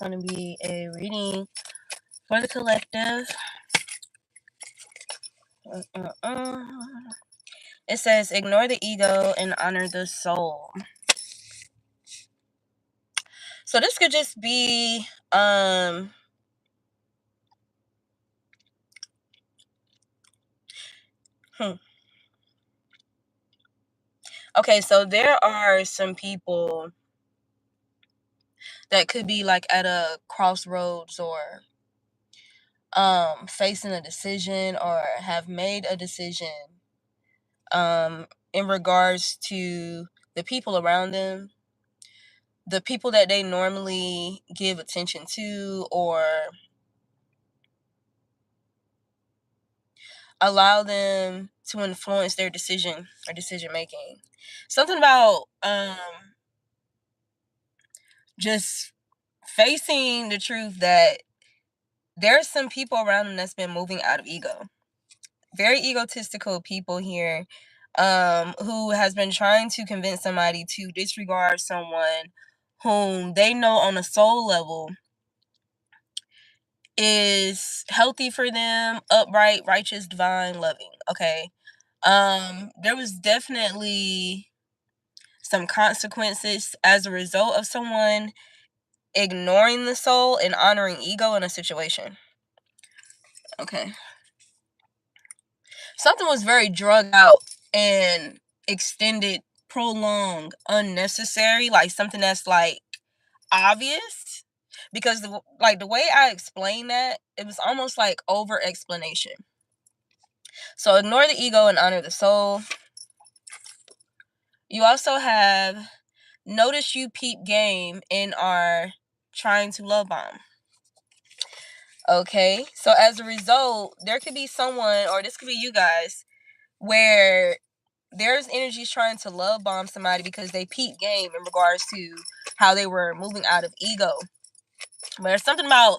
going to be a reading for the collective. It says, ignore the ego and honor the soul. So this could just be, Okay, so there are some people that could be like at a crossroads or facing a decision or have made a decision in regards to the people around them, the people that they normally give attention to or allow them to influence their decision or decision making. Something about just facing the truth that there's some people around them that's been moving out of ego. Very egotistical people here, who has been trying to convince somebody to disregard someone whom they know on a soul level is healthy for them, upright, righteous, divine, loving. Okay. There was definitely some consequences as a result of someone ignoring the soul and honoring ego in a situation. Okay. Something was very drug out and extended, prolonged, unnecessary, like something that's like obvious. Because the way I explained that, it was almost like over explanation. So ignore the ego and honor the soul. You also have notice you peep game and are trying to love bomb. Okay, so as a result, there could be someone, or this could be you guys, where there's energies trying to love bomb somebody because they peep game in regards to how they were moving out of ego. But there's something about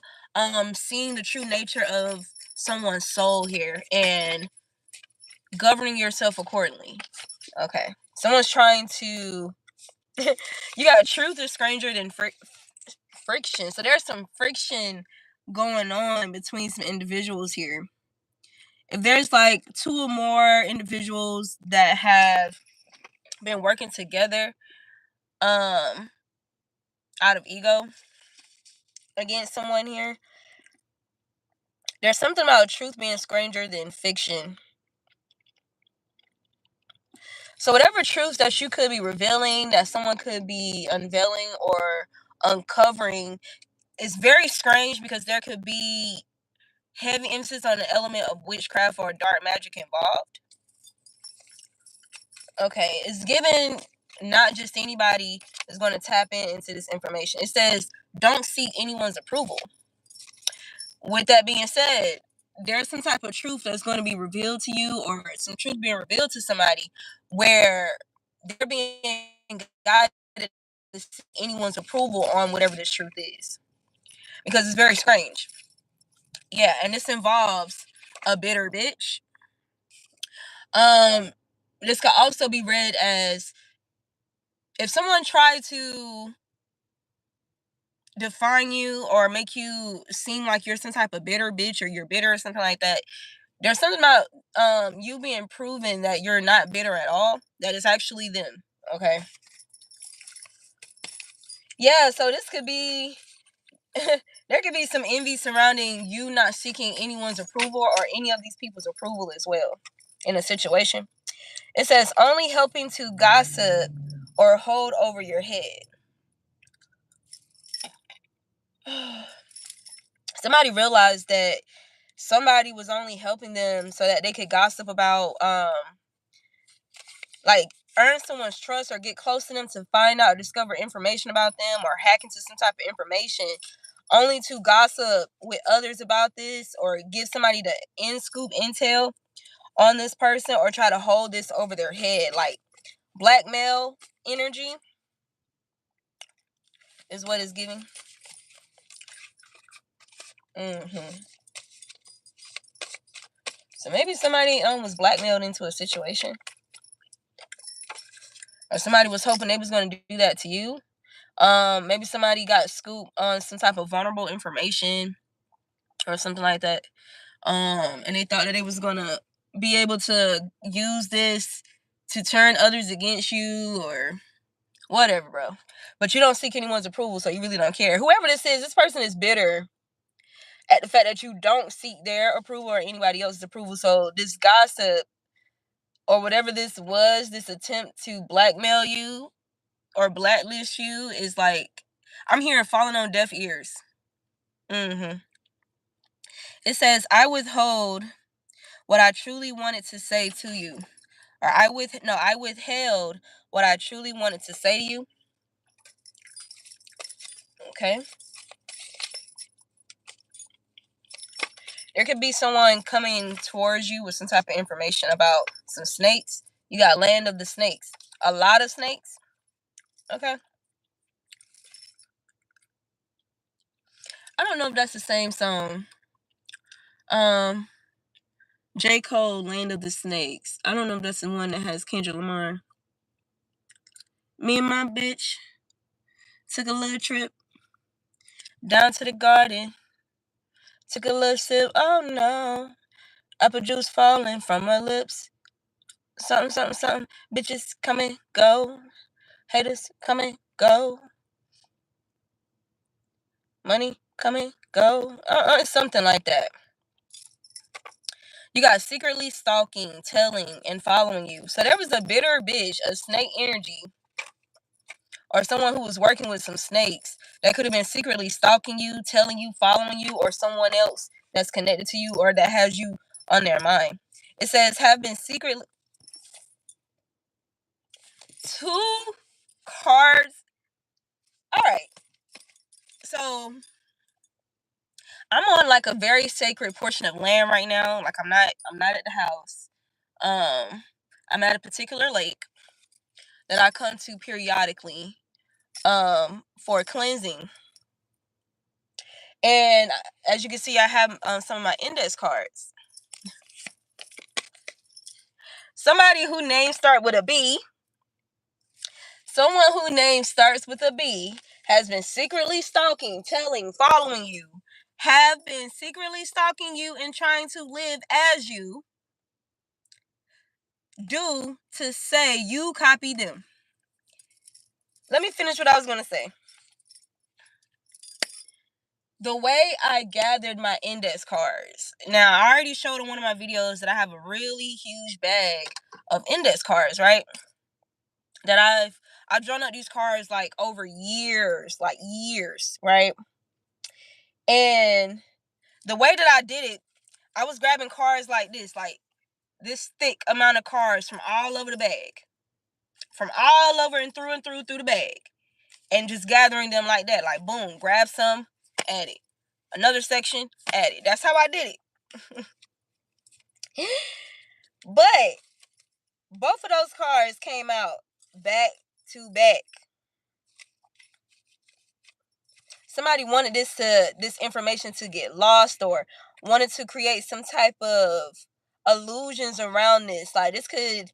seeing the true nature of someone's soul here and governing yourself accordingly. Okay, someone's trying to you got truth is stranger than friction. So there's some friction going on between some individuals here. If there's like two or more individuals that have been working together out of ego against someone here, there's something about truth being stranger than fiction. So whatever truth that you could be revealing, that someone could be unveiling or uncovering, is very strange because there could be heavy emphasis on the element of witchcraft or dark magic involved. Okay, it's given not just anybody is going to tap into this information. It says, don't seek anyone's approval. With that being said, there's some type of truth that's going to be revealed to you, or some truth being revealed to somebody where they're being guided to seek anyone's approval on whatever this truth is. Because it's very strange. Yeah, and this involves a bitter bitch. This could also be read as if someone tried to define you or make you seem like you're some type of bitter bitch or you're bitter or something like that. There's something about you being proven that you're not bitter at all, that it's actually them. Okay. Yeah, so this could be there could be some envy surrounding you not seeking anyone's approval or any of these people's approval as well in a situation. It says only helping to gossip or hold over your head. Somebody realized that somebody was only helping them so that they could gossip about, like, earn someone's trust or get close to them to find out or discover information about them or hack into some type of information, only to gossip with others about this or give somebody the scoop intel on this person or try to hold this over their head. Like, blackmail energy is what it's giving. So maybe somebody was blackmailed into a situation, or somebody was hoping they was going to do that to you, Maybe somebody got scooped on some type of vulnerable information or something like that. And they thought that they was gonna be able to use this to turn others against you or whatever, bro. But you don't seek anyone's approval, so you really don't care. Whoever this person is bitter at the fact that you don't seek their approval or anybody else's approval. So this gossip or whatever this was, this attempt to blackmail you or blacklist you is like, I'm hearing falling on deaf ears. It says, I withhold what I truly wanted to say to you. Or I withheld what I truly wanted to say to you. Okay. There could be someone coming towards you with some type of information about some snakes. You got land of the snakes. A lot of snakes. Okay. I don't know if that's the same song. J. Cole, Land of the Snakes. I don't know if that's the one that has Kendrick Lamar. Me and my bitch took a little trip down to the garden. Took a little sip. Oh no. Apple juice falling from her lips. Something, something, something. Bitches come and go. Haters come and go. Money come and go. Something like that. You got secretly stalking, telling, and following you. So there was a bitter bitch, a snake energy, or someone who was working with some snakes that could have been secretly stalking you, telling you, following you, or someone else that's connected to you or that has you on their mind. It says have been secretly. 2 cards. All right. So I'm on like a very sacred portion of land right now. Like I'm not at the house. I'm at a particular lake that I come to periodically for cleansing. And as you can see, I have some of my index cards. Somebody whose name start with a B. Someone whose name starts with a B has been secretly stalking, telling, following you, have been secretly stalking you and trying to live as you do to say you copy them. Let me finish what I was going to say. The way I gathered my index cards. Now, I already showed in one of my videos that I have a really huge bag of index cards, right? That I've drawn up these cards like over years, right? And the way that I did it, I was grabbing cards like this thick amount of cards from all over the bag. From all over and through the bag. And just gathering them like that. Like, boom, grab some, add it. Another section, add it. That's how I did it. But both of those cards came out back to back. Somebody wanted this information to get lost or wanted to create some type of illusions around this. Like this could.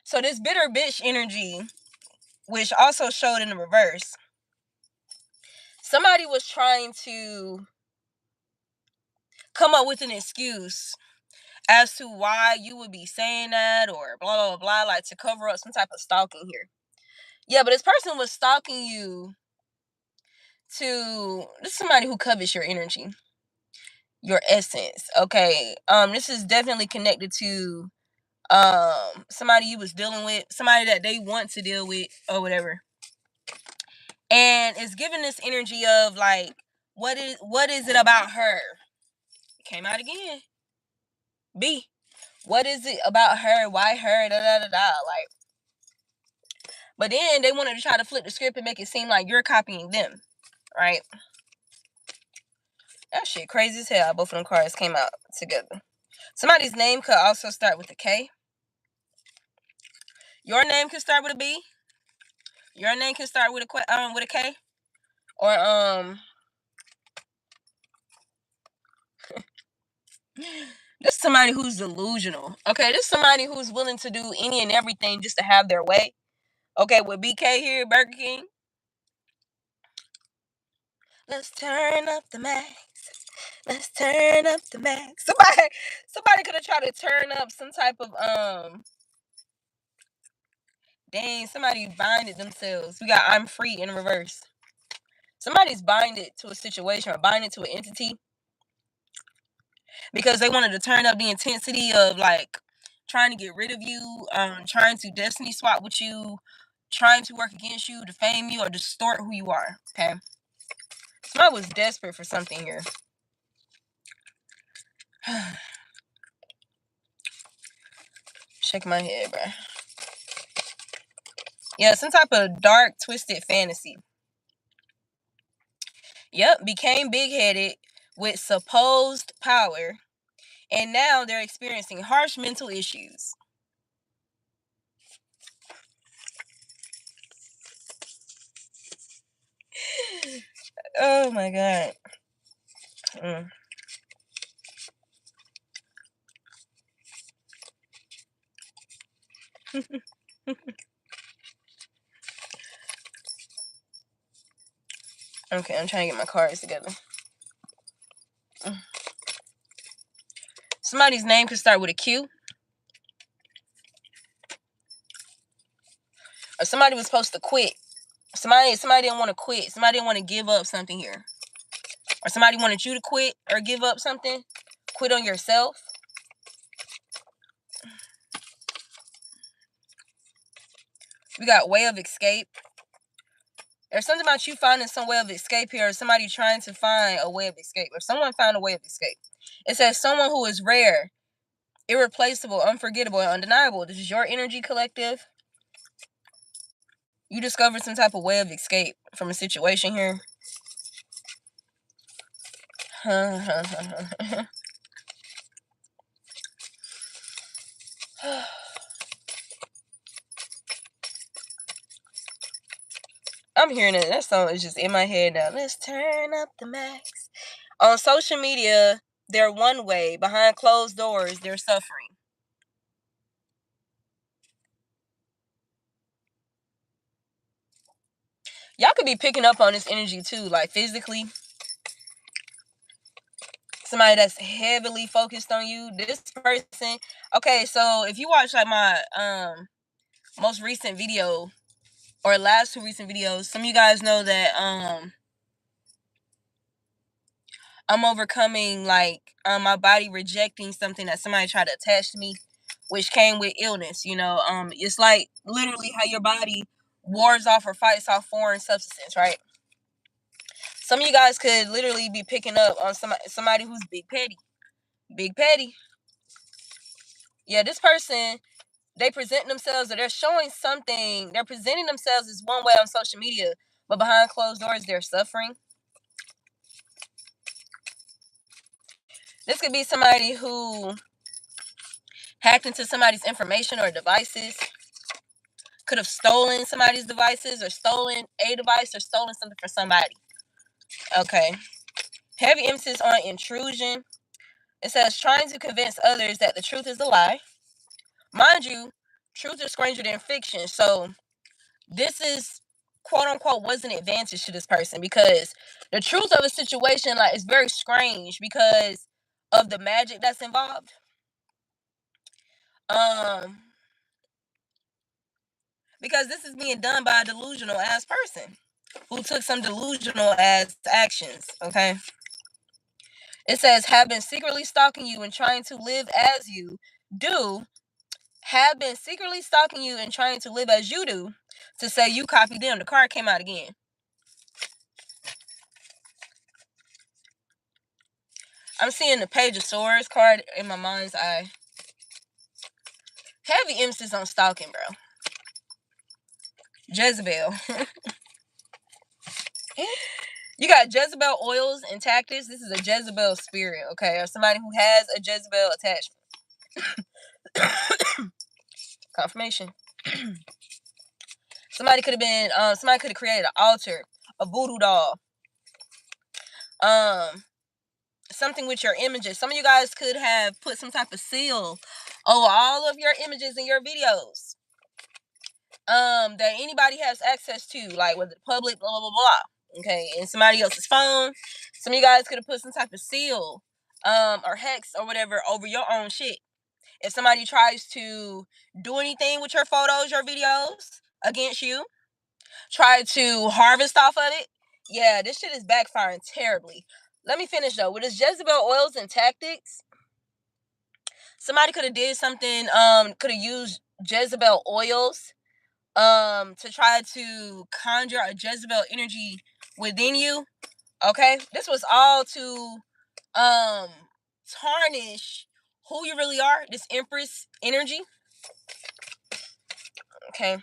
So this bitter bitch energy, which also showed in the reverse. Somebody was trying to come up with an excuse as to why you would be saying that or blah, blah, blah, like to cover up some type of stalking here. Yeah, but this person was stalking you this is somebody who covets your energy, your essence. Okay. This is definitely connected to somebody you was dealing with, somebody that they want to deal with or whatever. And it's giving this energy of like, what is it about her? It came out again. B. What is it about her? Why her? Da da da da. Like, but then they wanted to try to flip the script and make it seem like you're copying them, right? That shit crazy as hell. Both of them cards came out together. Somebody's name could also start with a K. Your name could start with a B. Your name can start with a K. Or this is somebody who's delusional. Okay, this is somebody who's willing to do any and everything just to have their way. Okay, with BK here, Burger King. Let's turn up the max. Let's turn up the max. Somebody could have tried to turn up some type of dang, somebody binded themselves. We got I'm free in reverse. Somebody's binded to a situation or binded to an entity because they wanted to turn up the intensity of like trying to get rid of you, trying to destiny swap with you, trying to work against you, defame you, or distort who you are. Okay. Somebody was desperate for something here. Shake my head, bro. Yeah, some type of dark, twisted fantasy. Yep, became big-headed with supposed power, and now they're experiencing harsh mental issues. Oh my god. Okay, I'm trying to get my cards together. Somebody's name could start with a Q. Or somebody was supposed to quit. Somebody didn't want to quit. Somebody didn't want to give up something here. Or somebody wanted you to quit or give up something. Quit on yourself. We got way of escape. There's something about you finding some way of escape here, or somebody trying to find a way of escape, or someone found a way of escape. It says someone who is rare, irreplaceable, unforgettable, and undeniable. This is your energy collective. You discovered some type of way of escape from a situation here. I'm hearing it. That song is just in my head now. Let's turn up the max. On social media, they're one way. Behind closed doors, they're suffering. Y'all could be picking up on this energy too, like physically. Somebody that's heavily focused on you. This person. Okay, so if you watch like my most recent video or last two recent videos, some of you guys know that I'm overcoming like my body rejecting something that somebody tried to attach to me, which came with illness. It's like literally how your body wards off or fights off foreign substances, right? Some of you guys could literally be picking up on somebody who's big petty. Big petty. Yeah, this person, they present themselves or they're showing something. They're presenting themselves as one way on social media, but behind closed doors, they're suffering. This could be somebody who hacked into somebody's information or devices. Could have stolen somebody's devices or stolen a device or stolen something for somebody. Okay. Heavy emphasis on intrusion. It says trying to convince others that the truth is a lie. Mind you, truth is stranger than fiction. So this is quote unquote was an advantage to this person because the truth of a situation like is very strange because of the magic that's involved. Because this is being done by a delusional ass person who took some delusional ass actions. Okay. It says have been secretly stalking you and trying to live as you do. Have been secretly stalking you and trying to live as you do to say you copied them. The card came out again. I'm seeing the Page of Swords card in my mind's eye. Heavy emphasis on stalking, bro. Jezebel. You got Jezebel oils and tactics. This is a Jezebel spirit, okay? Or somebody who has a Jezebel attachment. Confirmation. Somebody could have created an altar, a voodoo doll. Something with your images. Some of you guys could have put some type of seal over all of your images in your videos. That anybody has access to, like with the public, blah blah blah. okay, in somebody else's phone. Some of you guys could have put some type of seal, or hex or whatever over your own shit. If somebody tries to do anything with your photos, your videos against you, try to harvest off of it, yeah, this shit is backfiring terribly. Let me finish though. With this Jezebel oils and tactics, somebody could have did something, could have used Jezebel oils to try to conjure a Jezebel energy within you. Okay? This was all to tarnish who you really are, this Empress energy. Okay.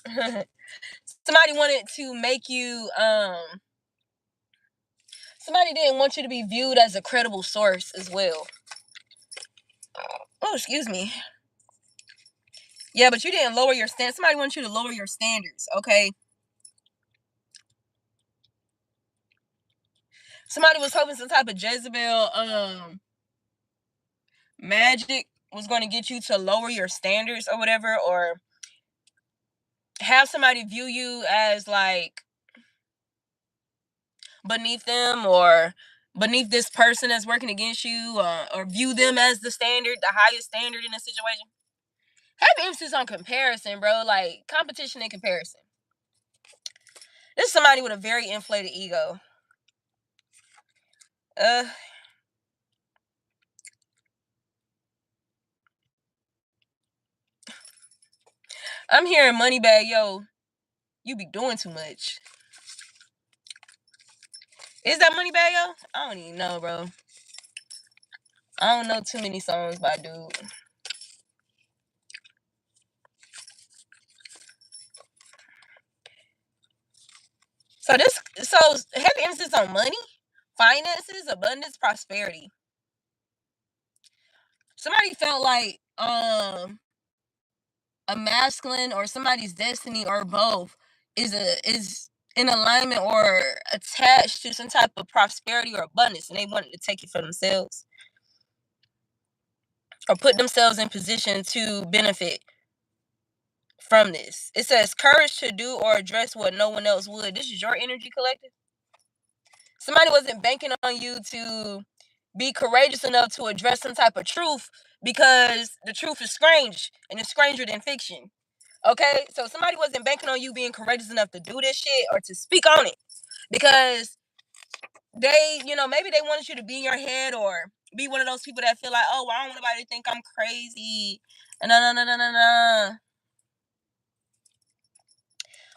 Somebody wanted to make you somebody didn't want you to be viewed as a credible source as well. Oh, excuse me. Yeah, but you didn't lower your standards. Somebody wants you to lower your standards, okay? Somebody was hoping some type of Jezebel magic was going to get you to lower your standards or whatever, or have somebody view you as like beneath them, or beneath this person that's working against you, or view them as the standard, the highest standard in a situation. Have emphasis on comparison, bro. Like competition and comparison. This is somebody with a very inflated ego. I'm hearing money bag, yo, you be doing too much. Is that money bag, yo? I don't even know, bro. I don't know too many songs by dude. So heavy emphasis on money, finances, abundance, prosperity. Somebody felt like a masculine or somebody's destiny or both is in alignment or attached to some type of prosperity or abundance, and they wanted to take it for themselves or put themselves in position to benefit from this. It says courage to do or address what no one else would. This is your energy, collective. Somebody wasn't banking on you to be courageous enough to address some type of truth, because the truth is strange and it's stranger than fiction. Okay, so somebody wasn't banking on you being courageous enough to do this shit or to speak on it, because they, maybe they wanted you to be in your head or be one of those people that feel like, oh, well, I don't want nobody to think I'm crazy. No.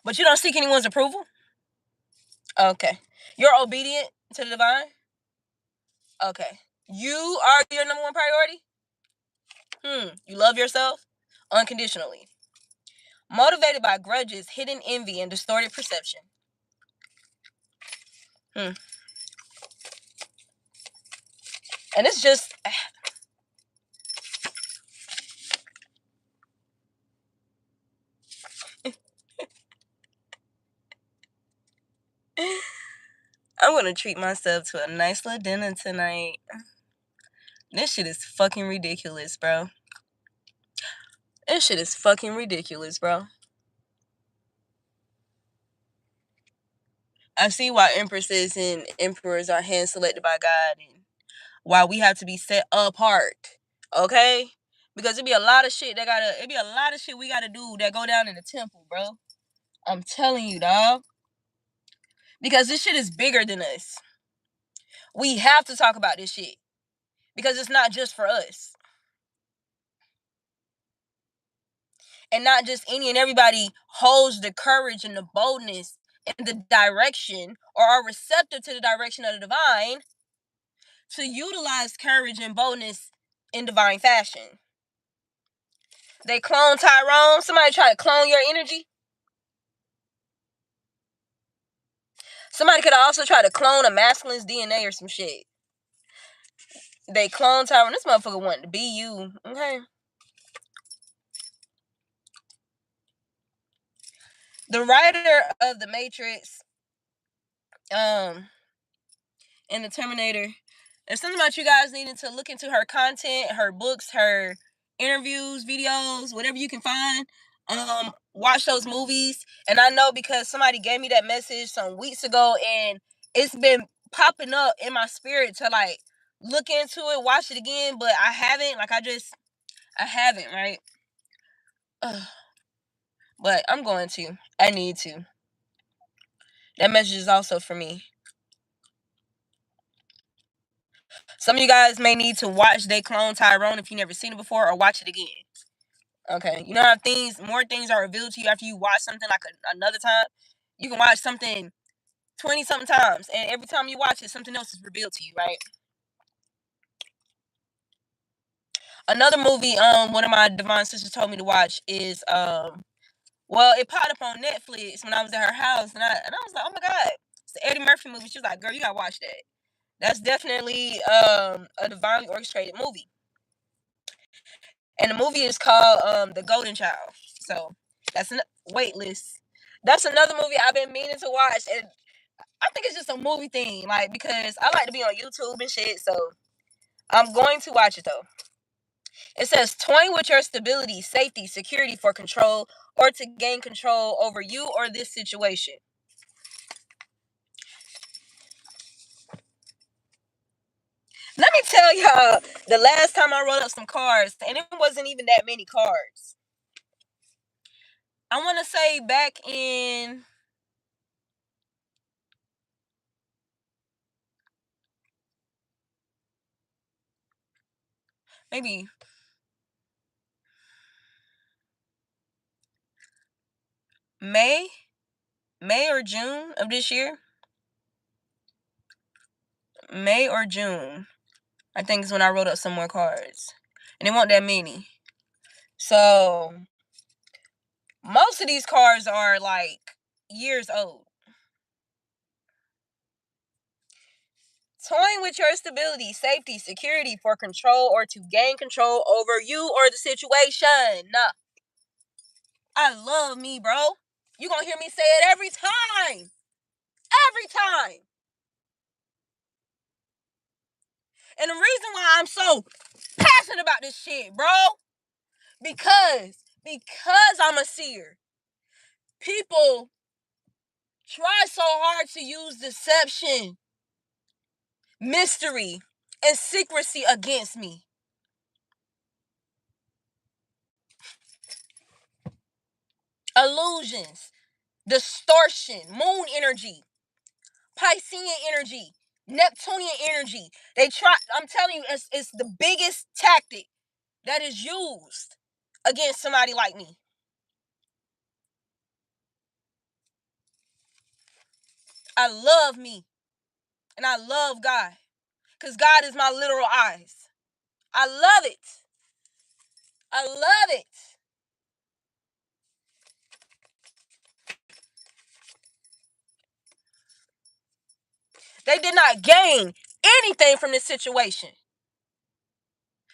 But you don't seek anyone's approval? Okay. You're obedient to the divine? Okay. You are your number one priority? You love yourself unconditionally. Motivated by grudges, hidden envy, and distorted perception. And it's just... I'm gonna treat myself to a nice little dinner tonight. This shit is fucking ridiculous, bro. This shit is fucking ridiculous, bro. I see why empresses and emperors are hand selected by God, and why we have to be set apart. Okay? Because it'd be a lot of shit we gotta do that go down in the temple, bro. I'm telling you, dog. Because this shit is bigger than us. We have to talk about this shit. Because it's not just for us. And not just any and everybody holds the courage and the boldness and the direction, or are receptive to the direction of the divine, to utilize courage and boldness in divine fashion. They clone Tyrone. Somebody try to clone your energy. Somebody could also try to clone a masculine's DNA or some shit. They clone Tyrone. This motherfucker wanted to be you. Okay. The writer of The Matrix, and The Terminator, there's something about you guys needing to look into her content, her books, her interviews, videos, whatever you can find. watch those movies. And I know because somebody gave me that message some weeks ago, and it's been popping up in my spirit to like look into it, watch it again, but I haven't. Like I haven't, right? Ugh. But I'm going to. I need to. That message is also for me. Some of you guys may need to watch They Clone Tyrone if you never seen it before, or watch it again. Okay, you know how more things are revealed to you after you watch something like another time. You can watch something 20 something times, and every time you watch it, something else is revealed to you, right? Another movie, one of my divine sisters told me to watch is well, it popped up on Netflix when I was at her house, and I was like, oh my god, it's the Eddie Murphy movie. She was like, girl, you gotta watch that. That's definitely a divinely orchestrated movie. And the movie is called The Golden Child. So that's Waitlist. That's another movie I've been meaning to watch, and I think it's just a movie thing, like, because I like to be on YouTube and shit. So I'm going to watch it though. It says toying with your stability, safety, security for control, or to gain control over you or this situation. Let me tell y'all, the last time I wrote up some cards, and it wasn't even that many cards. I want to say back in maybe May or June of this year. May or June, I think, is when I wrote up some more cards. And it wasn't that many. So most of these cards are like years old. Toying with your stability, safety, security for control or to gain control over you or the situation. I love me, bro. You gonna hear me say it every time. Every time. And the reason why I'm so passionate about this shit, bro, because I'm a seer. People try so hard to use deception, mystery, and secrecy against me. Illusions, distortion, moon energy, Piscean energy, Neptunian energy. They try, I'm telling you, it's the biggest tactic that is used against somebody like me. I love me, and I love God, because God is my literal eyes. I love it. I love it. They did not gain anything from this situation.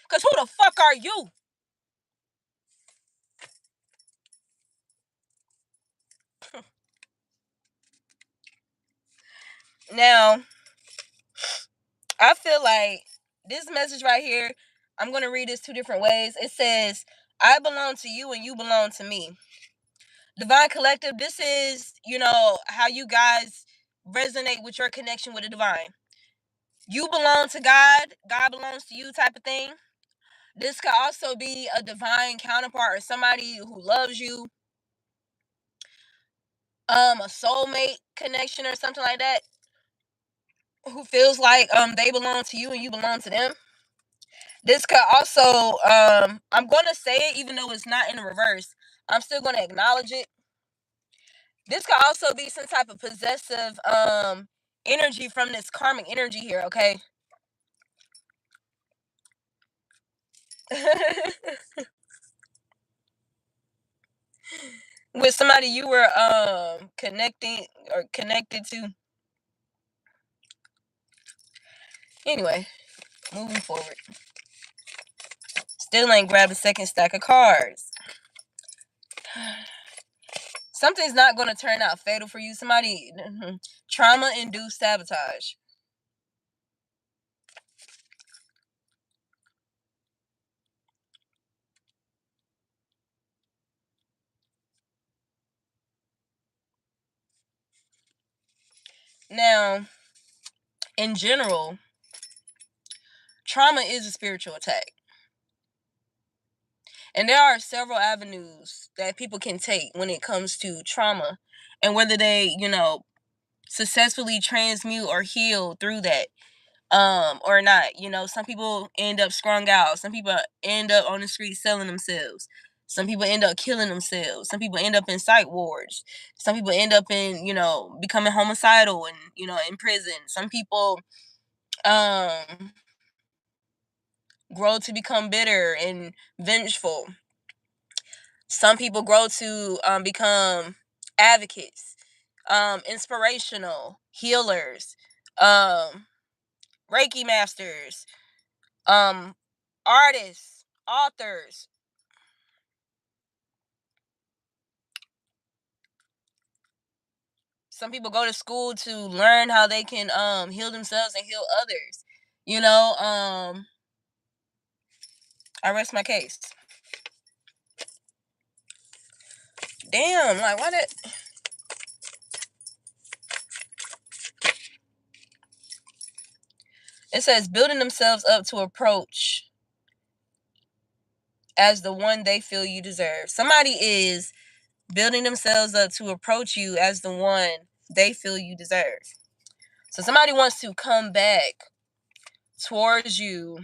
Because who the fuck are you? Now, I feel like this message right here, I'm going to read this two different ways. It says, I belong to you and you belong to me. Divine Collective, this is, how you guys resonate with your connection with the divine. You belong to God, God belongs to you type of thing. This could also be a divine counterpart or somebody who loves you, a soulmate connection or something like that, who feels like they belong to you and you belong to them. This could also, I'm going to say it even though it's not in the reverse. I'm still going to acknowledge it. This could also be some type of possessive energy from this karmic energy here, okay? With somebody you were connected to. Anyway, moving forward. Still ain't grabbed a second stack of cards. Something's not going to turn out fatal for you. Somebody, trauma-induced sabotage. Now, in general, trauma is a spiritual attack. And there are several avenues that people can take when it comes to trauma, and whether they, successfully transmute or heal through that or not. Some people end up strung out. Some people end up on the street selling themselves. Some people end up killing themselves. Some people end up in psych wards. Some people end up in, becoming homicidal and, in prison. Some people grow to become bitter and vengeful. Some people grow to become advocates, inspirational, healers, Reiki masters, artists, authors. Some people go to school to learn how they can heal themselves and heal others. I rest my case. Damn, like why did it says building themselves up to approach as the one they feel you deserve. Somebody is building themselves up to approach you as the one they feel you deserve. So somebody wants to come back towards you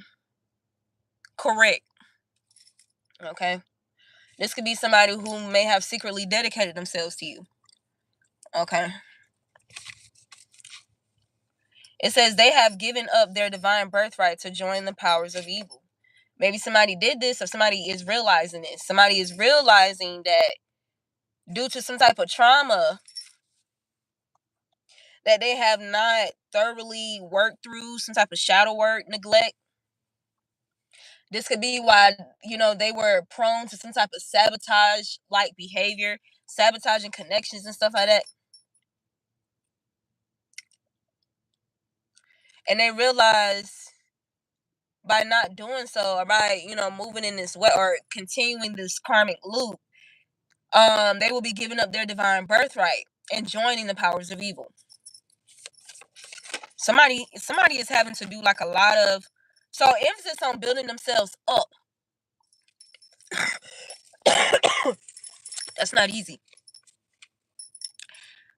correct. Okay. This could be somebody who may have secretly dedicated themselves to you. Okay. It says they have given up their divine birthright to join the powers of evil. Maybe somebody did this, or somebody is realizing this. Somebody is realizing that due to some type of trauma that they have not thoroughly worked through, some type of shadow work, neglect. This could be why, they were prone to some type of sabotage-like behavior, sabotaging connections and stuff like that. And they realize by not doing so, or by, moving in this way or continuing this karmic loop, they will be giving up their divine birthright and joining the powers of evil. Somebody is having to do like a lot of emphasis on building themselves up. That's not easy.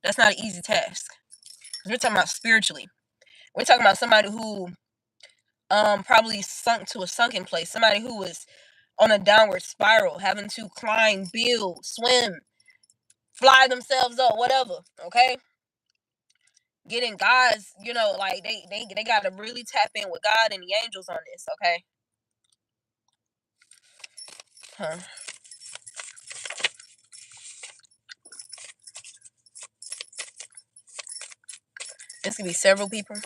That's not an easy task. We're talking about spiritually. We're talking about somebody who probably sunk to a sunken place. Somebody who was on a downward spiral, having to climb, build, swim, fly themselves up, whatever. Okay. Getting God's, like they got to really tap in with God and the angels on this. Okay. Huh. This could be several people.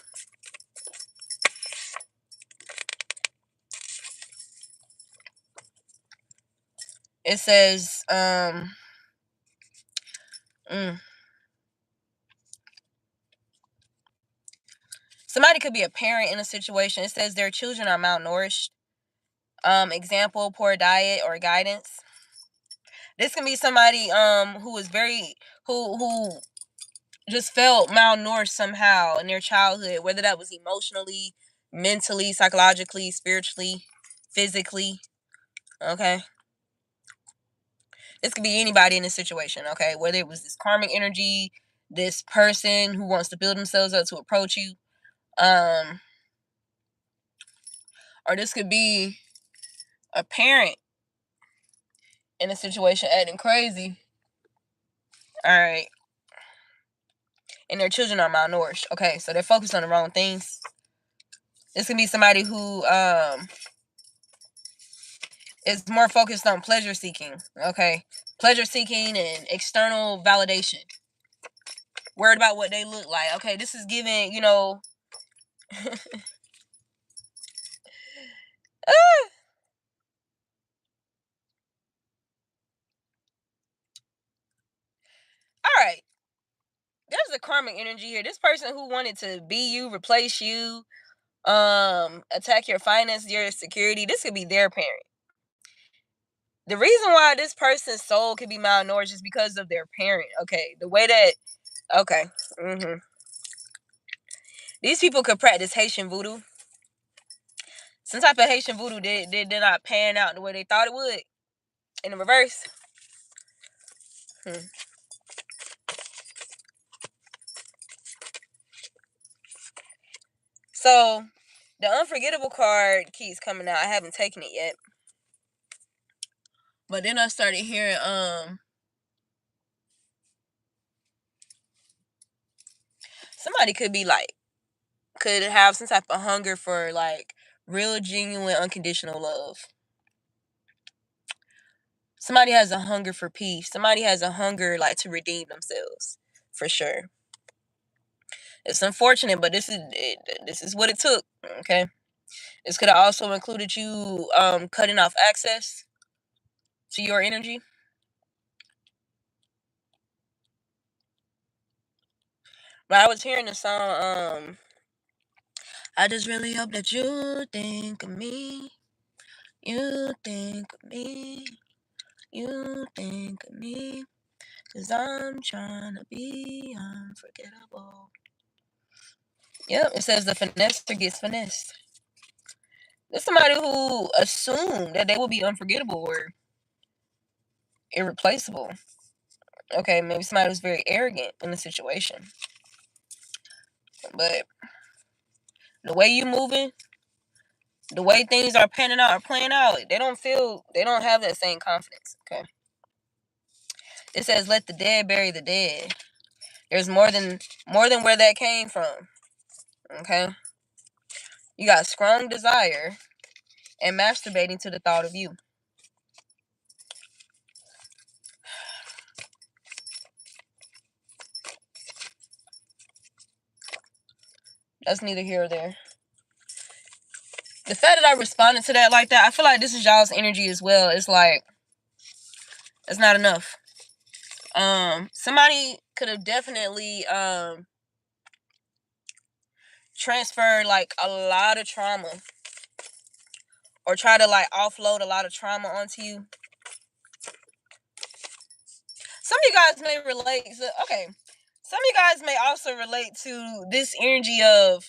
It says, somebody could be a parent in a situation. It says their children are malnourished. Example, poor diet or guidance. This can be somebody who is who just felt malnourished somehow in their childhood, whether that was emotionally, mentally, psychologically, spiritually, physically. Okay. This could be anybody in this situation, okay? Whether it was this karmic energy, this person who wants to build themselves up to approach you, or this could be a parent in a situation acting crazy. All right. And their children are malnourished. Okay, so they're focused on the wrong things. This can be somebody who is more focused on pleasure seeking. Okay. Pleasure seeking and external validation. Worried about what they look like. Okay, this is giving, all right. There's a karmic energy here. This person who wanted to be you, replace you, attack your finance, your security, this could be their parent. The reason why this person's soul could be malnourished is because of their parent. Okay. The way that, okay. These people could practice Haitian voodoo. Some type of Haitian voodoo did not pan out the way they thought it would. In the reverse. So the unforgettable card keeps coming out. I haven't taken it yet. But then I started hearing somebody could have some type of hunger for real, genuine, unconditional love. Somebody has a hunger for peace. Somebody has a hunger to redeem themselves, for sure. It's unfortunate, but this is what it took. Okay, this could have also included you cutting off access to your energy. But I was hearing the song. I just really hope that you think of me. You think of me. You think of me. 'Cause I'm trying to be unforgettable. Yep, it says the finesser gets finessed. There's somebody who assumed that they will be unforgettable or irreplaceable. Okay, maybe somebody was very arrogant in the situation. But the way you moving, the way things are panning out or playing out, they don't have that same confidence. Okay. It says let the dead bury the dead. There's more than where that came from. Okay. You got strong desire and masturbating to the thought of you. That's neither here or there. The fact that I responded to that like that, I feel like this is y'all's energy as well. It's like, it's not enough. Somebody could have definitely transferred a lot of trauma or try to offload a lot of trauma onto you. Some of you guys may relate to, okay, some of you guys may also relate to this energy of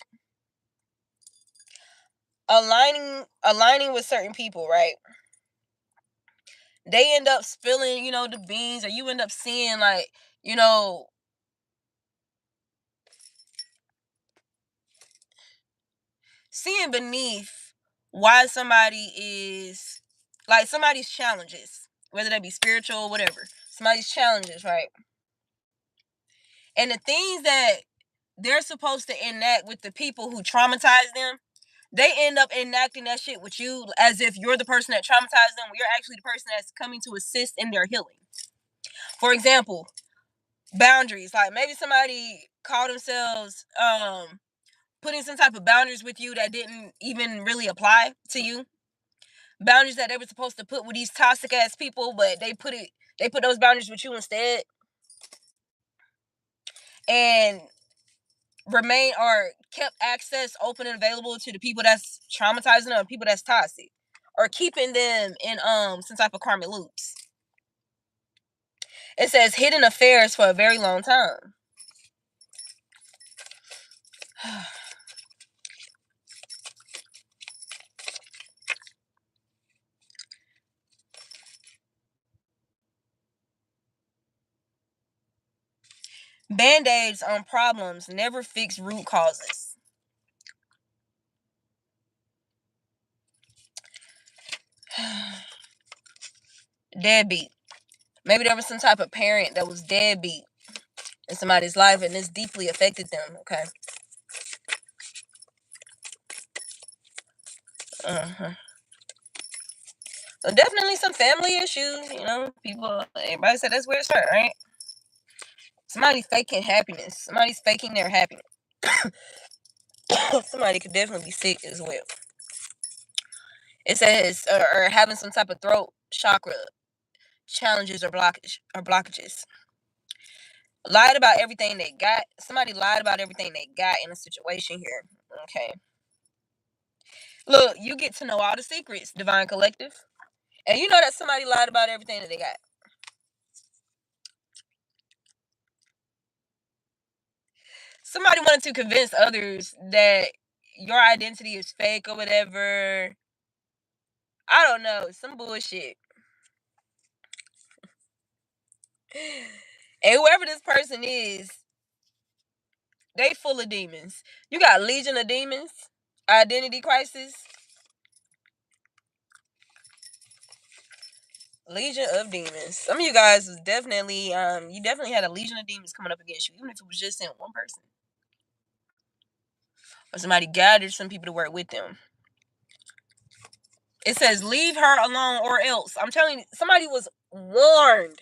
aligning with certain people, right? They end up spilling, the beans, or you end up seeing seeing beneath why somebody is somebody's challenges, whether that be spiritual or whatever, somebody's challenges, right? And the things that they're supposed to enact with the people who traumatize them, they end up enacting that shit with you as if you're the person that traumatized them. You're actually the person that's coming to assist in their healing. For example, boundaries. Like maybe somebody called themselves putting some type of boundaries with you that didn't even really apply to you. Boundaries that they were supposed to put with these toxic ass people, but they put those boundaries with you instead. And remain or kept access open and available to the people that's traumatizing them, people that's toxic, or keeping them in some type of karmic loops. It says hidden affairs for a very long time. Band-aids on problems never fix root causes. Deadbeat. Maybe there was some type of parent that was deadbeat in somebody's life and this deeply affected them, okay? So definitely some family issues, everybody said that's where it started, right? Somebody's faking happiness. Somebody's faking their happiness. Somebody could definitely be sick as well. It says, or having some type of throat chakra challenges or blockages. Lied about everything they got. Somebody lied about everything they got in a situation here. Okay. Look, you get to know all the secrets, Divine Collective. And you know that somebody lied about everything that they got. Somebody wanted to convince others that your identity is fake or whatever. I don't know. Some bullshit. And whoever this person is, they full of demons. You got Legion of Demons, Identity Crisis, Legion of Demons. Some of you guys was definitely, you definitely had a Legion of Demons coming up against you, even if it was just in one person. Or somebody gathered some people to work with them. It says, leave her alone or else. I'm telling you, somebody was warned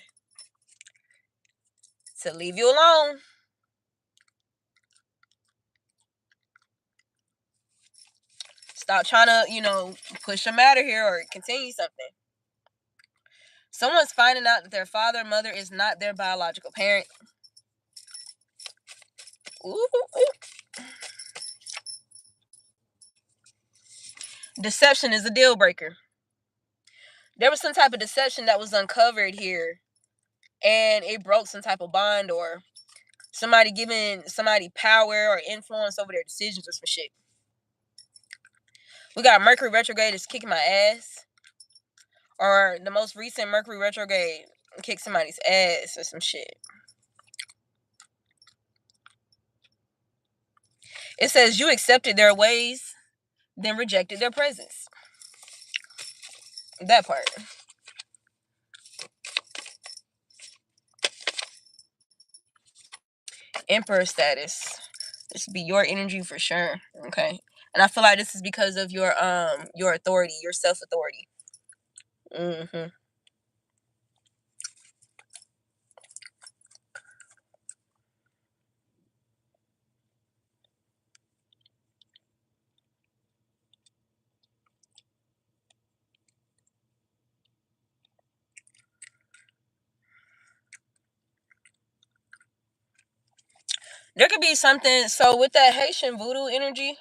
to leave you alone. Stop trying to, push a matter here or continue something. Someone's finding out that their father or mother is not their biological parent. Ooh. Deception is a deal breaker. There was some type of deception that was uncovered here, and it broke some type of bond, or somebody giving somebody power or influence over their decisions or some shit. We got Mercury retrograde is kicking my ass, or the most recent Mercury retrograde kicked somebody's ass or some shit. It says you accepted their ways, then rejected their presence. That part. Emperor status. This would be your energy for sure. Okay. And I feel like this is because of your authority, your self-authority. Mm-hmm. There could be something, so with that Haitian voodoo energy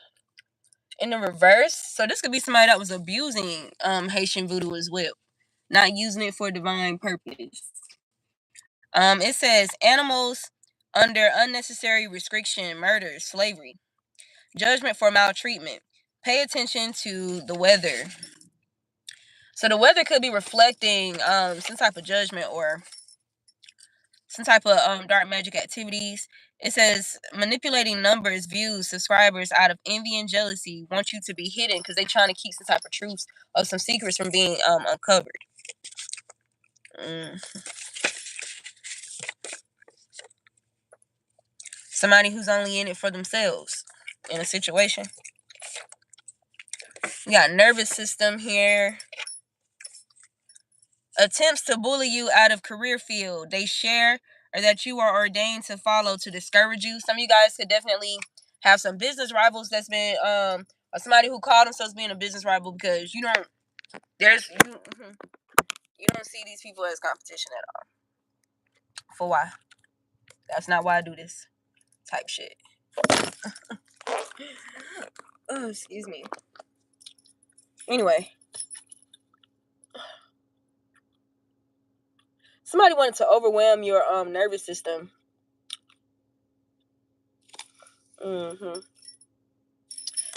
in the reverse, so this could be somebody that was abusing Haitian voodoo as well, not using it for divine purpose. It says animals under unnecessary restriction, murder, slavery, judgment for maltreatment. Pay attention to the weather. So the weather could be reflecting some type of judgment or some type of dark magic activities. It says manipulating numbers, views, subscribers out of envy and jealousy want you to be hidden because they're trying to keep some type of truths or some secrets from being uncovered. Somebody who's only in it for themselves in a situation. We got nervous system here. Attempts to bully you out of career field they share or that you are ordained to follow to discourage you. Some of you guys could definitely have some business rivals that's been or somebody who called themselves being a business rival because you don't see these people as competition at all. For why? That's not why I do this type shit. Oh, excuse me. Anyway. Somebody wanted to overwhelm your nervous system.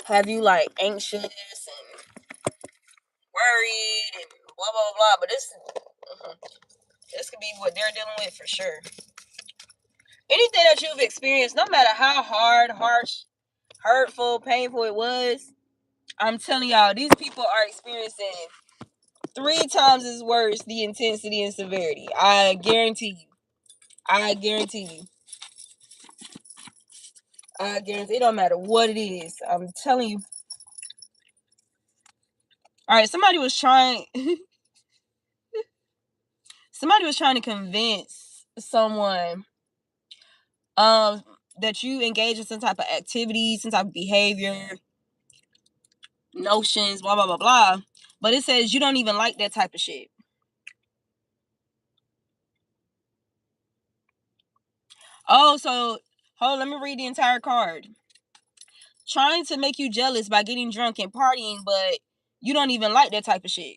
Have you like anxious and worried and blah blah blah, but this could be what they're dealing with for sure. Anything that you've experienced, no matter how hard, harsh, hurtful, painful it was, I'm telling y'all, these people are experiencing 3 times as worse the intensity and severity. I guarantee you. I guarantee. It don't matter what it is. I'm telling you. All right, somebody was trying to convince someone that you engage in some type of activity, some type of behavior, notions, blah blah blah blah. But it says you don't even like that type of shit. Oh, so hold, let me read the entire card. Trying to make you jealous by getting drunk and partying, but you don't even like that type of shit.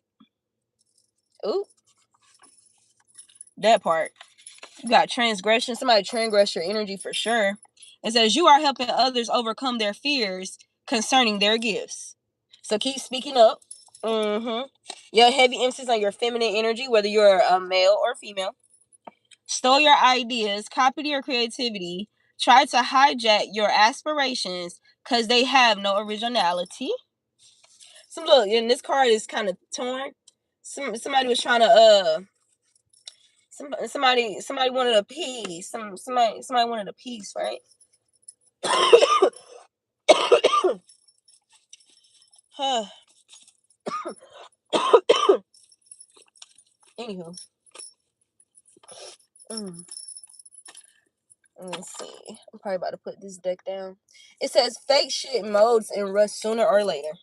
Ooh. That part. You got transgression. Somebody transgress your energy for sure. It says you are helping others overcome their fears concerning their gifts. So keep speaking up. Your heavy emphasis on your feminine energy, whether you're a male or female. Stole your ideas, copied your creativity, tried to hijack your aspirations because they have no originality. So look, and this card is kind of torn. Somebody was trying to somebody wanted a piece. Somebody wanted a piece, right? Anywho. Let me see. I'm probably about to put this deck down. It says fake shit molds and rust sooner or later.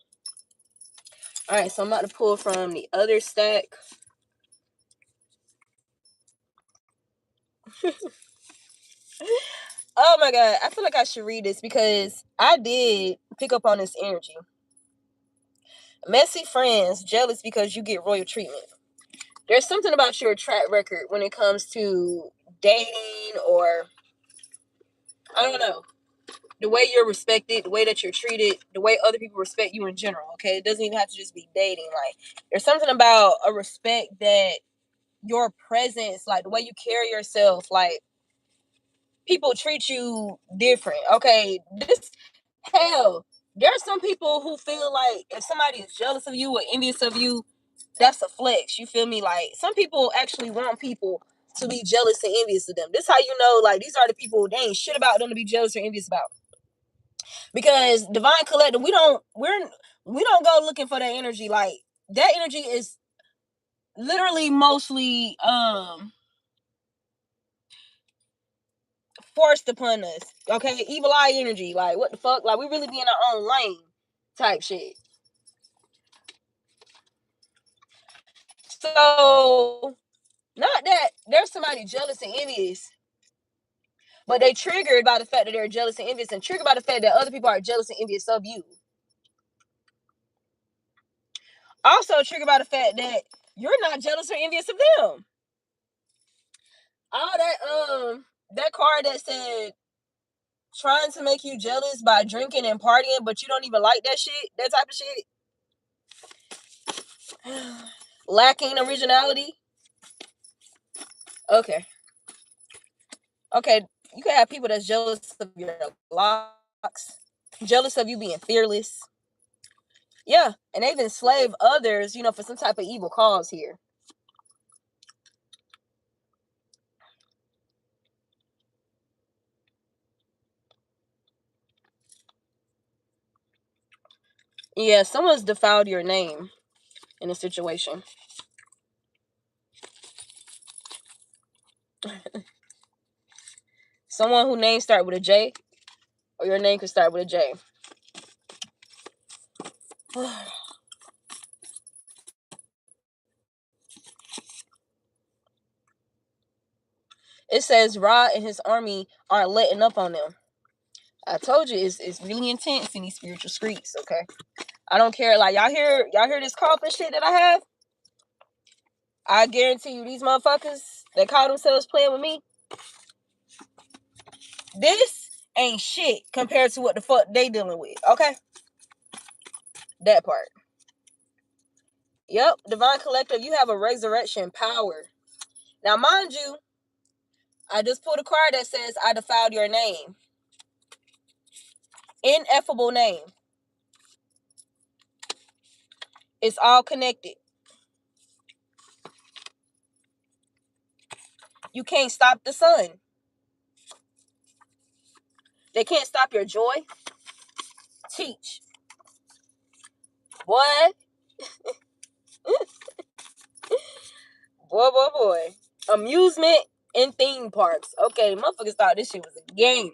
Alright, so I'm about to pull from the other stack. Oh my god, I feel like I should read this because I did pick up on this energy. Messy friends, jealous because you get royal treatment. There's something about your track record when it comes to dating, or I don't know, the way you're respected, the way that you're treated, the way other people respect you in general, okay? It doesn't even have to just be dating. Like, there's something about a respect that your presence, like the way you carry yourself, like people treat you different, okay? There are some people who feel like if somebody is jealous of you or envious of you, that's a flex. You feel me? Like, some people actually want people to be jealous and envious of them. This is how you know, like, these are the people, they ain't shit about them to be jealous or envious about. Because Divine Collective, we don't go looking for that energy. Like, that energy is literally mostly forced upon us. Okay, evil eye energy. Like, what the fuck? Like, we really be in our own lane type shit. So, not that there's somebody jealous and envious, but they triggered by the fact that they're jealous and envious, and triggered by the fact that other people are jealous and envious of you. Also triggered by the fact that you're not jealous or envious of them. All that card that said trying to make you jealous by drinking and partying, but you don't even like that shit, that type of shit. Lacking originality. Okay. You can have people that's jealous of your locks, jealous of you being fearless. Yeah, and they've enslaved others, for some type of evil cause here. Yeah, someone's defiled your name in a situation. Someone whose name start with a J, or your name could start with a J. It says Ra and his army aren't letting up on them. I told you it's really intense in these spiritual streets, okay? I don't care. Like, y'all hear this coughing shit that I have? I guarantee you, these motherfuckers that call themselves playing with me, this ain't shit compared to what the fuck they dealing with, okay? That part. Yep, Divine Collective, you have a resurrection power. Now, mind you, I just pulled a card that says, I defiled your name. Ineffable name. It's all connected. You can't stop the sun. They can't stop your joy. Teach. Boy. Boy. Amusement and theme parks. Okay, motherfuckers thought this shit was a game.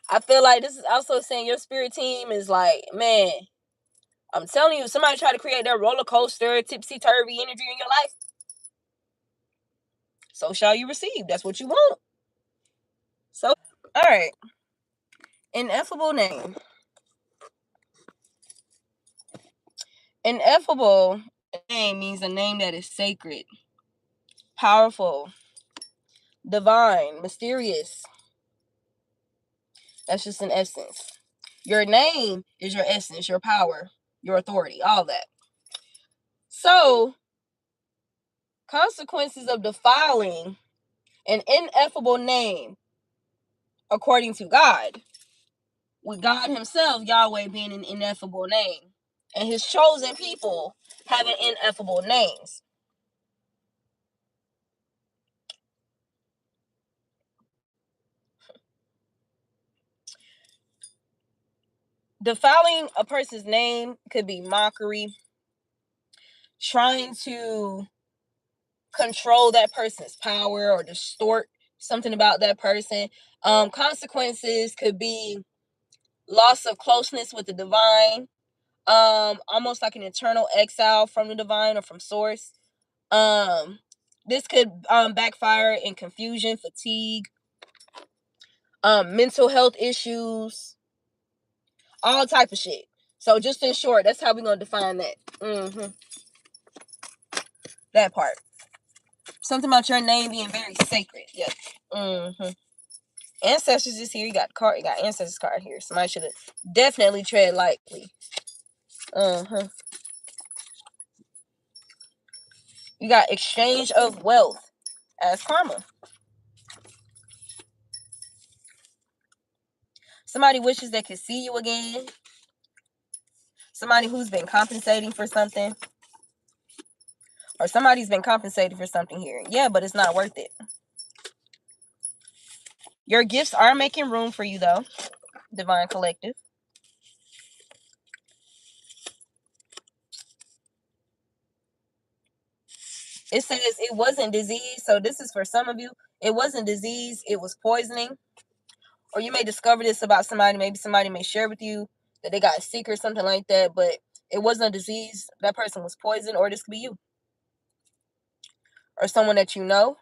I feel like this is also saying your spirit team is like, man, I'm telling you, somebody try to create that roller coaster, tipsy-turvy energy in your life. So shall you receive. That's what you want. So, all right. Ineffable name. Ineffable name means a name that is sacred, powerful, divine, mysterious. That's just an essence. Your name is your essence, your power, your authority, all that. So, consequences of defiling an ineffable name according to God, with God himself, Yahweh, being an ineffable name, and his chosen people having ineffable names. Defiling a person's name could be mockery, trying to control that person's power or distort something about that person. Consequences could be loss of closeness with the divine, almost like an eternal exile from the divine or from source. This could backfire in confusion, fatigue, mental health issues, all type of shit. So just in short, that's how we're gonna define that. That part. Something about your name being very sacred. Yeah. Ancestors is here. You got card. You got ancestors card here. Somebody should have definitely tread lightly. You got exchange of wealth as karma. Somebody wishes they could see you again. Somebody who's been compensating for something. Or somebody's been compensated for something here. Yeah, but it's not worth it. Your gifts are making room for you, though. Divine Collective. It says it wasn't disease. So this is for some of you. It wasn't disease. It was poisoning. Or you may discover this about somebody. Maybe somebody may share with you that they got sick or something like that. But it wasn't a disease. That person was poisoned. Or this could be you. Or someone that you know.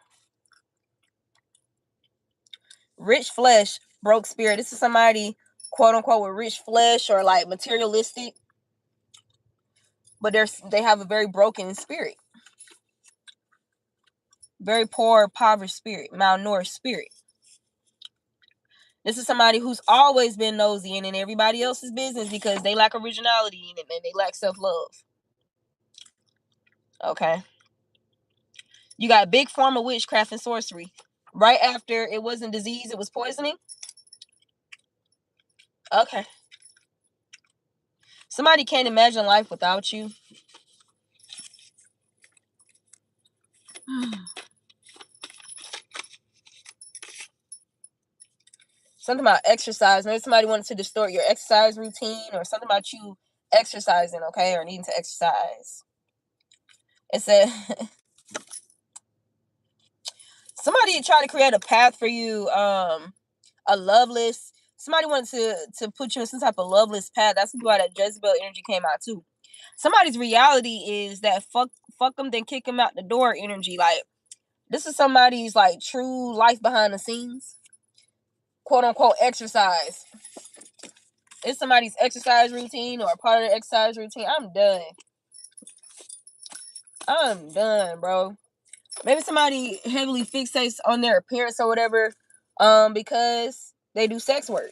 Rich flesh, broke spirit. This is somebody, quote unquote, with rich flesh or like materialistic. But they have a very broken spirit. Very poor, impoverished spirit. Malnourished spirit. This is somebody who's always been nosy and in everybody else's business because they lack originality and they lack self-love. Okay. You got big form of witchcraft and sorcery. Right after it wasn't disease, it was poisoning. Okay. Somebody can't imagine life without you. Something about exercise. Maybe somebody wanted to distort your exercise routine or something about you exercising, okay, or needing to exercise. It said somebody tried to create a path for you, a loveless. Somebody wanted to put you in some type of loveless path. That's why that Jezebel energy came out too. Somebody's reality is that fuck them, then kick them out the door energy. Like this is somebody's like true life behind the scenes, quote unquote exercise. It's somebody's exercise routine or a part of their exercise routine. I'm done, bro. Maybe somebody heavily fixates on their appearance or whatever, because they do sex work.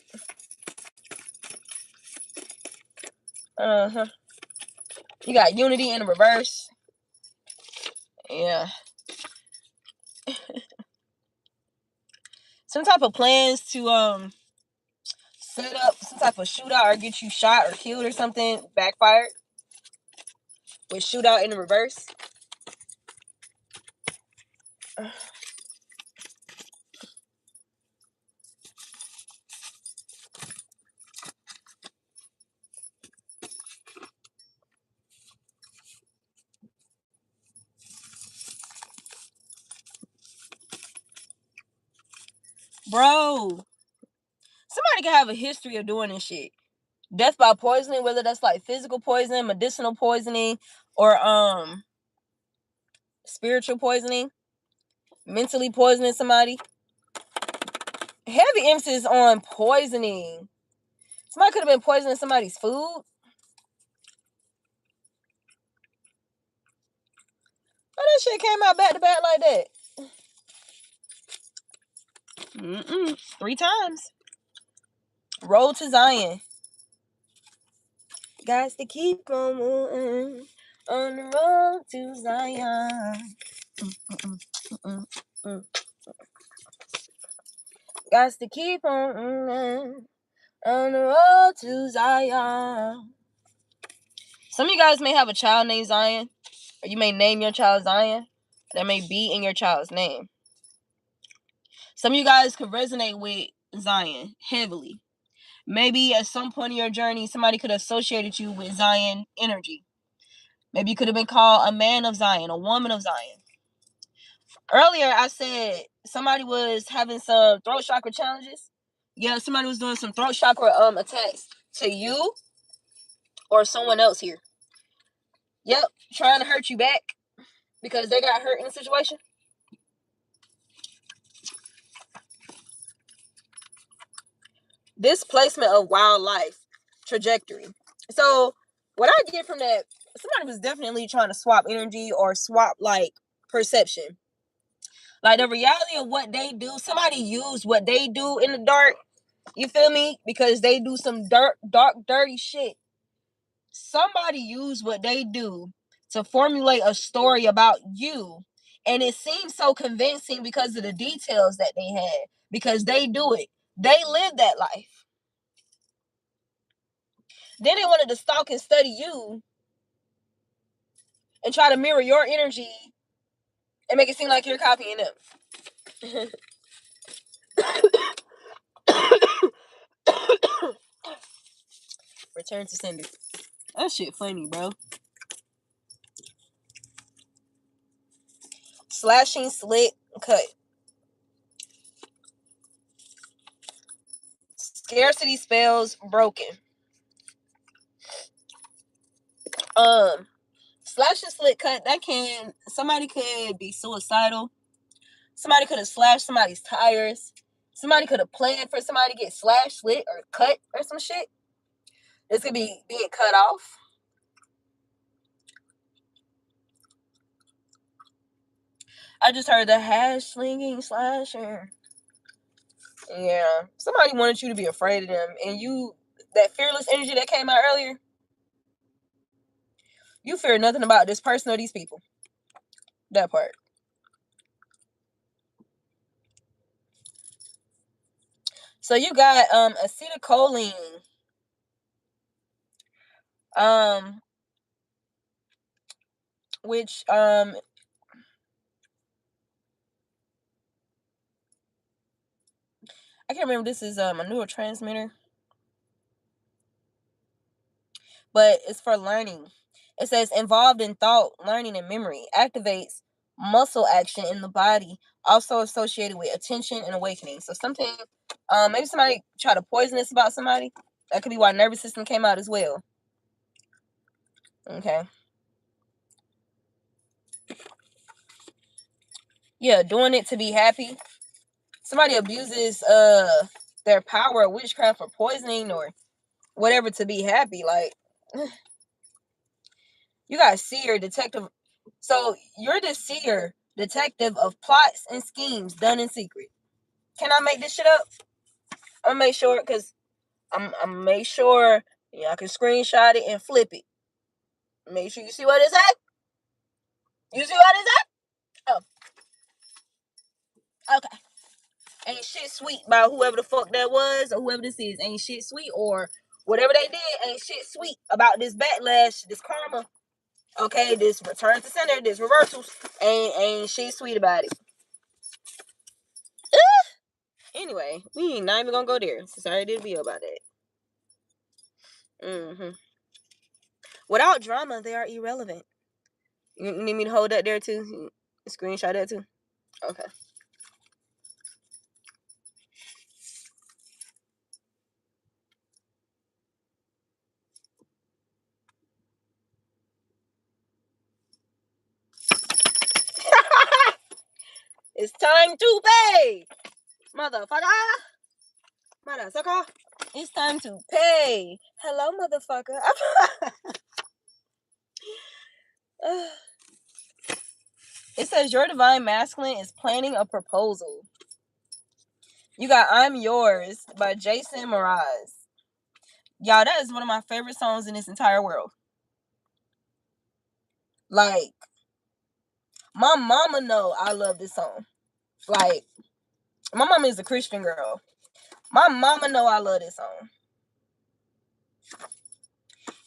You got unity in the reverse. Yeah. Some type of plans to set up some type of shootout or get you shot or killed or something backfired with shootout in the reverse. Bro, somebody can have a history of doing this shit. Death by poisoning, whether that's like physical poisoning, medicinal poisoning, or spiritual poisoning, mentally poisoning somebody. Heavy emphasis on poisoning. Somebody could have been poisoning somebody's food. Why that shit came out back to back like that? 3 times. Road to Zion. Guys to keep on moving on the road to Zion. Guys to keep on moving on the road to Zion. Some of you guys may have a child named Zion, or you may name your child Zion. That may be in your child's name. Some of you guys could resonate with Zion heavily. Maybe at some point in your journey, somebody could have associated you with Zion energy. Maybe you could have been called a man of Zion, a woman of Zion. Earlier, I said somebody was having some throat chakra challenges. Yeah, somebody was doing some throat chakra attacks to you or someone else here. Yep, trying to hurt you back because they got hurt in the situation. Displacement of wildlife trajectory. So what I get from that, somebody was definitely trying to swap energy or swap like perception. Like the reality of what they do, somebody used what they do in the dark, you feel me? Because they do some dark, dirty shit. Somebody used what they do to formulate a story about you. And it seems so convincing because of the details that they had. Because they do it. They live that life. Then they wanted to stalk and study you and try to mirror your energy and make it seem like you're copying them. Return to sender. That shit funny, bro. Slashing, slit, cut. Scarcity spells broken. Slash and slit cut, somebody could be suicidal. Somebody could have slashed somebody's tires. Somebody could have planned for somebody to get slashed, slit, or cut or some shit. This could be being cut off. I just heard the hash slinging slasher. Yeah. Somebody wanted you to be afraid of them. And that fearless energy that came out earlier, you fear nothing about this person or these people. That part. So you got acetylcholine. Which I can't remember, this is a neurotransmitter. But it's for learning. It says involved in thought, learning, and memory. Activates muscle action in the body. Also associated with attention and awakening. So something, maybe somebody tried to poison this about somebody. That could be why nervous system came out as well. Okay. Yeah, doing it to be happy. Somebody abuses their power of witchcraft or poisoning or whatever to be happy. Like, you got seer, detective. So you're the seer, detective of plots and schemes done in secret. Can I make this shit up? I'm gonna make sure, because I'm make sure I can screenshot it and flip it. Make sure you see what it's at. You see what it's at? Oh, okay. Ain't shit sweet about whoever the fuck that was or whoever this is. Ain't shit sweet, or whatever they did ain't shit sweet about this backlash, this karma. Okay, this return to center, this reversals, ain't shit sweet about it. Anyway, we ain't not even gonna go there since I already did a video about that. Without drama, they are irrelevant. You need me to hold that there too? Screenshot that too? Okay. It's time to pay! Motherfucker! Motherfucker! It's time to pay! Hello, motherfucker! It says your divine masculine is planning a proposal. You got I'm Yours by Jason Mraz. Y'all, that is one of my favorite songs in this entire world. Like, my mama know I love this song. Like, my mama is a Christian girl. My mama know I love this song.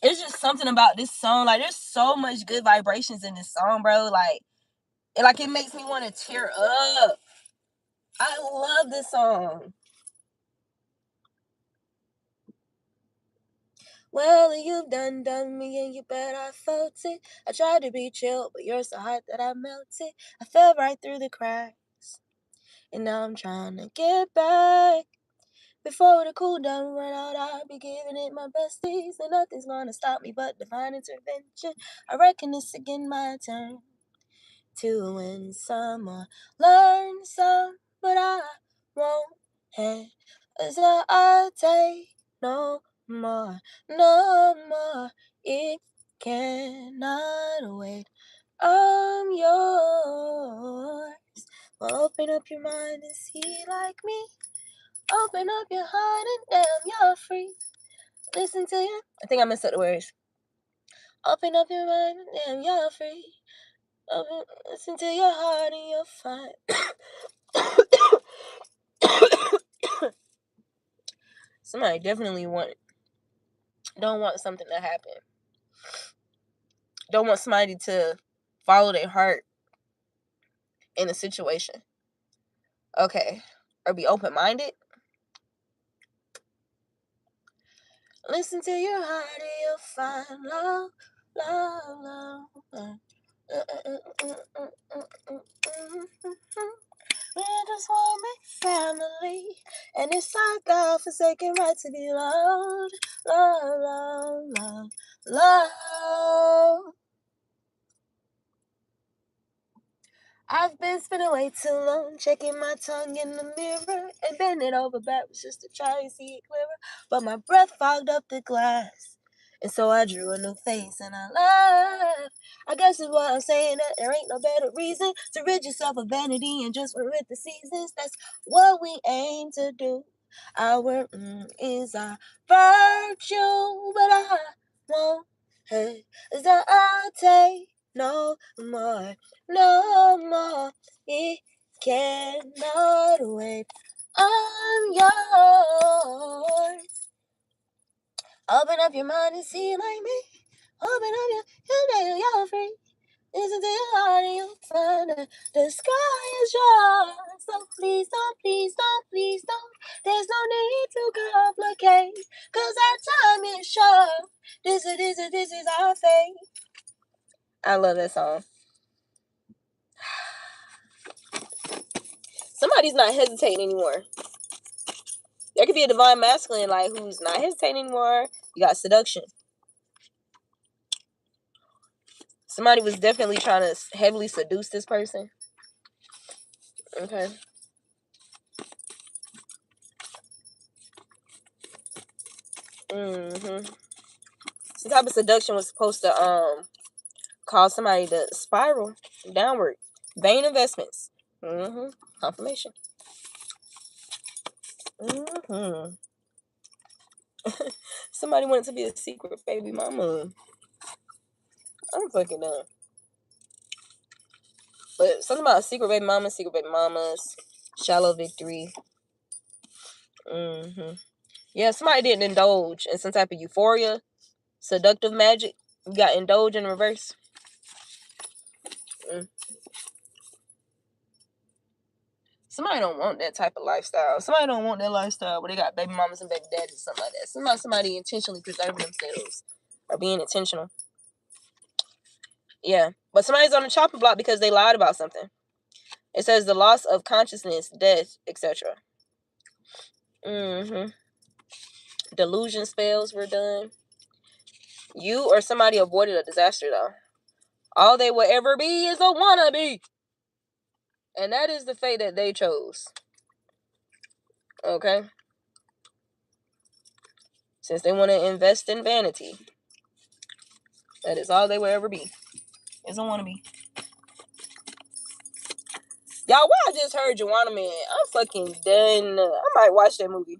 It's just something about this song. Like, there's so much good vibrations in this song, bro. Like it makes me want to tear up. I love this song. Well, you've done me and you bet I felt it. I tried to be chill, but you're so hot that I melted. I fell right through the cracks, and now I'm trying to get back. Before the cool down run out, I'll be giving it my besties, and nothing's gonna stop me but divine intervention. I reckon it's again my turn to win some or learn some, but I won't hesitate no more, no more. It cannot wait. I'm yours. Well, open up your mind and see like me. Open up your heart and damn, you're free. Listen to you. I think I messed up the words. Open up your mind and damn, you're free. Listen to your heart and you'll find. Somebody definitely don't want something to happen. Don't want somebody to follow their heart in a situation. Okay. Or be open-minded. Listen to your heart and you'll find love, love, love. We're just one big family, and it's our God-forsaken right to be loved, love, love, love, love. I've been spending way too long checking my tongue in the mirror and bending over backwards just to try and see it clearer, but my breath fogged up the glass. And so I drew a new face and I laughed. I guess it's why I'm saying that there ain't no better reason to rid yourself of vanity and just work with the seasons. That's what we aim to do. Our is our virtue, but I won't hesitate no more, no more. It cannot wait. I'm yours. Open up your mind and see like me. Open up you're free. Listen to your heart and you'll find that the sky is yours. So please don't, please don't, please don't. There's no need to complicate, 'cause our time is short. This is our fate. I love that song. Somebody's not hesitating anymore. There could be a divine masculine like who's not hesitating anymore. You got seduction. Somebody was definitely trying to heavily seduce this person. Okay. Some type of seduction was supposed to cause somebody to spiral downward. Vain investments. Confirmation. Somebody wanted to be a secret baby mama. I'm fucking done. But something about secret baby mamas, shallow victory. Yeah, somebody didn't indulge in some type of euphoria, seductive magic. You got indulge in reverse. Somebody don't want that type of lifestyle. Somebody don't want that lifestyle where they got baby mamas and baby daddies, something like that. Somebody intentionally preserving themselves or being intentional. Yeah, but somebody's on the chopping block because they lied about something. It says the loss of consciousness, death, etc. Delusion spells were done. You or somebody avoided a disaster though. All they will ever be is a wannabe. And that is the fate that they chose. Okay? Since they want to invest in vanity. That is all they will ever be. Is a wannabe. Y'all, what I just heard, Joanna Man, I'm fucking done. I might watch that movie.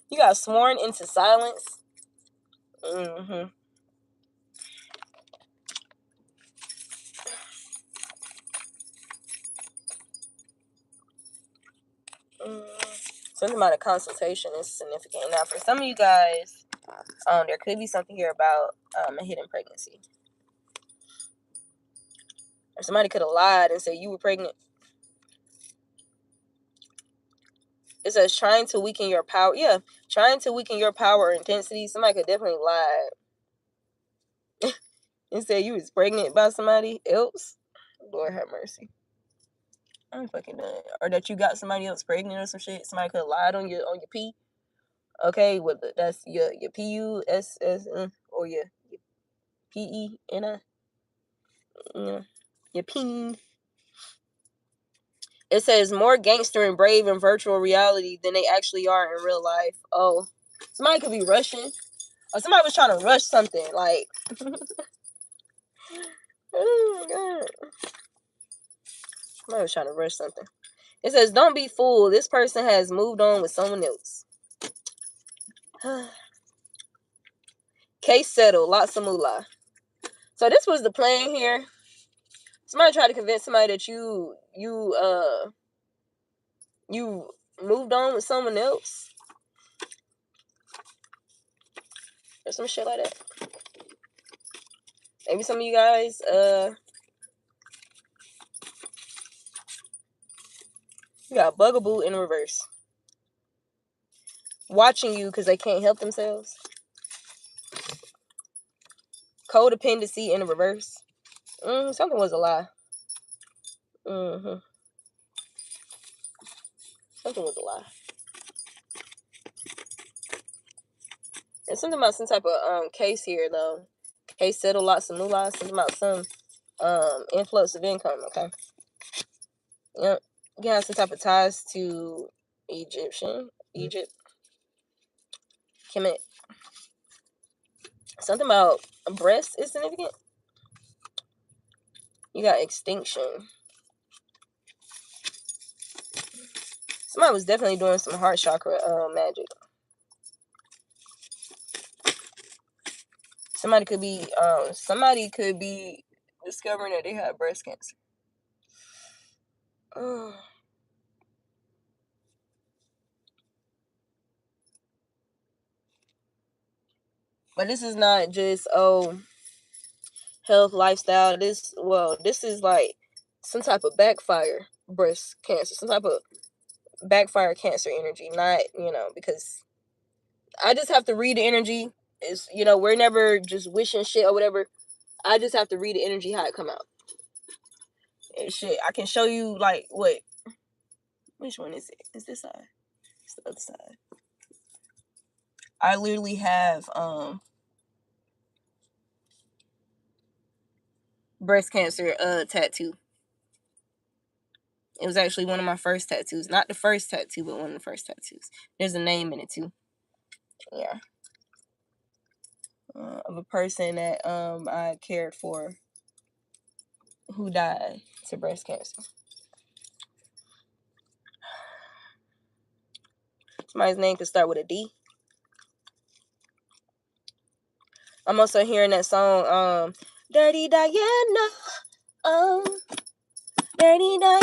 You got sworn into silence. Mm-hmm. Something about a consultation is significant. Now, for some of you guys, there could be something here about a hidden pregnancy. Or somebody could have lied and said you were pregnant. It says trying to weaken your power. Yeah, trying to weaken your power or intensity. Somebody could definitely lie and say you was pregnant by somebody else. Lord have mercy. I'm fucking done. Or that you got somebody else pregnant or some shit. Somebody could have lied on your P. Okay, that's your PUSS or your PENI. Your peen. It says more gangster and brave in virtual reality than they actually are in real life. Oh, somebody could be rushing. Or somebody was trying to rush something. Like, oh my God. Somebody was trying to rush something. It says, don't be fooled. This person has moved on with someone else. Case settled. Lots of moolah. So this was the plan here. Somebody tried to convince somebody that you moved on with someone else. Or some shit like that. Maybe some of you guys, you got bugaboo in reverse. Watching you because they can't help themselves. Codependency in the reverse. Something was a lie. Something was a lie. There's something about some type of case here though. Case settled, lots of moolah. Something about some influx of income. Okay. Yep. You have some type of ties to Egypt. Kemet. Something about breast is significant. You got extinction. Somebody was definitely doing some heart chakra magic. Somebody could be discovering that they have breast cancer. But this is not just health, lifestyle. This is like some type of backfire breast cancer, some type of backfire cancer energy. Not, because I just have to read the energy. It's, we're never just wishing shit or whatever. I just have to read the energy how it come out. And shit, I can show you like what. Which one is it? Is this side? It's the other side. I literally have breast cancer tattoo. It was actually one of my first tattoos. Not the first tattoo, but one of the first tattoos. There's a name in it too. Yeah. Of a person that I cared for who died to breast cancer. Somebody's name could start with a D. I'm also hearing that song, Dirty Diana. Dirty Diana.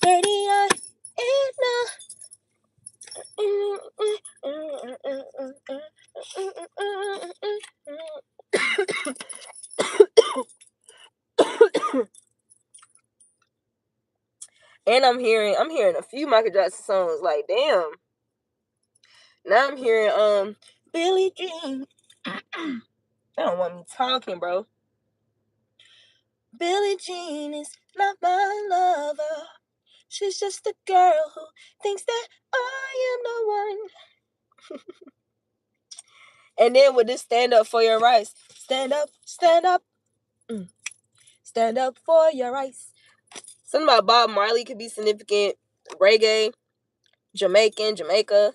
Dirty Diana. And I'm hearing a few Michael Jackson songs. Like, damn. Now I'm hearing Billie Jean. They don't want me talking, bro. Billie Jean is not my lover. She's just a girl who thinks that I am the one. And then with this stand up for your rights. Stand up, stand up. Stand up for your rights. Something about Bob Marley could be significant. Reggae. Jamaica.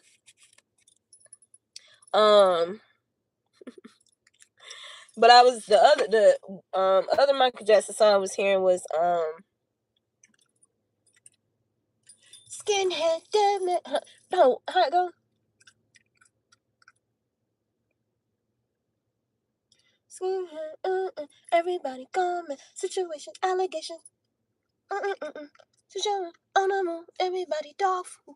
But I was the other Michael Jackson song I was hearing was Skinhead damn it. No, how it go? Everybody coming, situation, allegations. Situation on the moon, everybody dog food.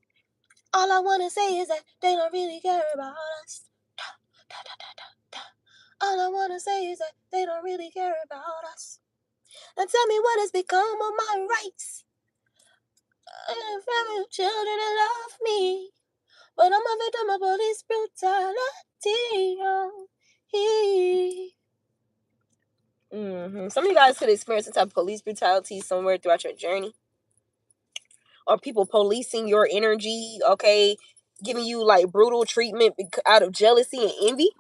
All I wanna say is that they don't really care about us. All I wanna say is that they don't really care about us. And tell me what has become of my rights. I have family, children that love me, but I'm a victim of police brutality. Some of you guys could experience some type of police brutality somewhere throughout your journey, or people policing your energy, okay, giving you like brutal treatment out of jealousy and envy,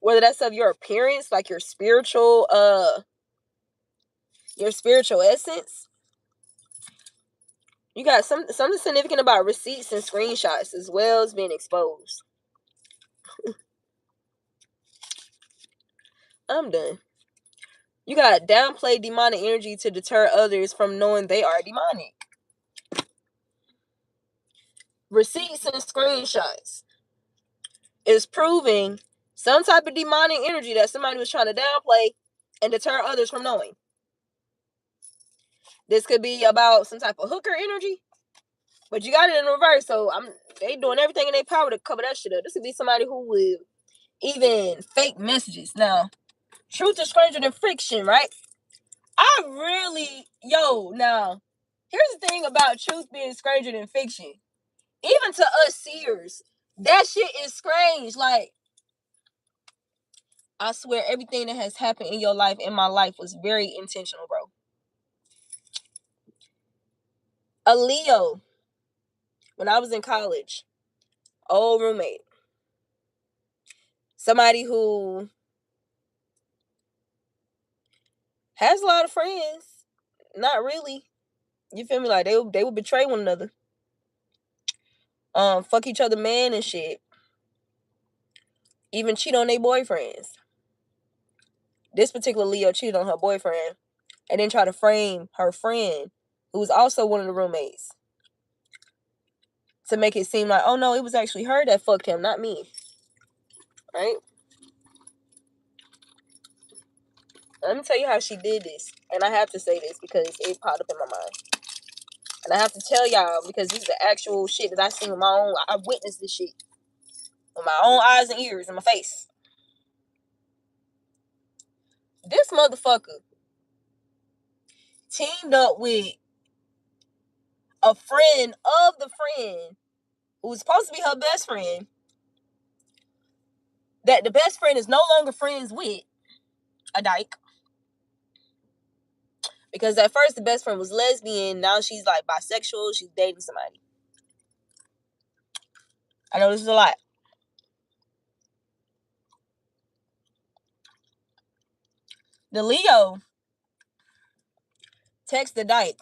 whether that's of your appearance, like your spiritual essence. You got something significant about receipts and screenshots as well as being exposed. I'm done. You got downplay demonic energy to deter others from knowing they are demonic. Receipts and screenshots is proving some type of demonic energy that somebody was trying to downplay and deter others from knowing. This could be about some type of hooker energy, but you got it in reverse. So they doing everything in their power to cover that shit up. This could be somebody who would even fake messages. Now, truth is stranger than fiction, right? Now, here's the thing about truth being stranger than fiction. Even to us seers, that shit is strange. Like, I swear everything that has happened in your life, in my life, was very intentional, bro. A Leo, when I was in college, old roommate. Somebody who has a lot of friends. Not really. You feel me? Like, they would betray one another. Fuck each other man and shit. Even cheat on their boyfriends. This particular Leo cheated on her boyfriend and then tried to frame her friend, who was also one of the roommates, to make it seem like, oh no, it was actually her that fucked him, not me. Right? Let me tell you how she did this. And I have to say this because it popped up in my mind. And I have to tell y'all because this is the actual shit that I seen with my own. I witnessed this shit with my own eyes and ears and my face. This motherfucker teamed up with a friend of the friend who was supposed to be her best friend, that the best friend is no longer friends with, a dyke. Because at first the best friend was lesbian, now she's like bisexual, she's dating somebody. I know this is a lot. The Leo texts the dyke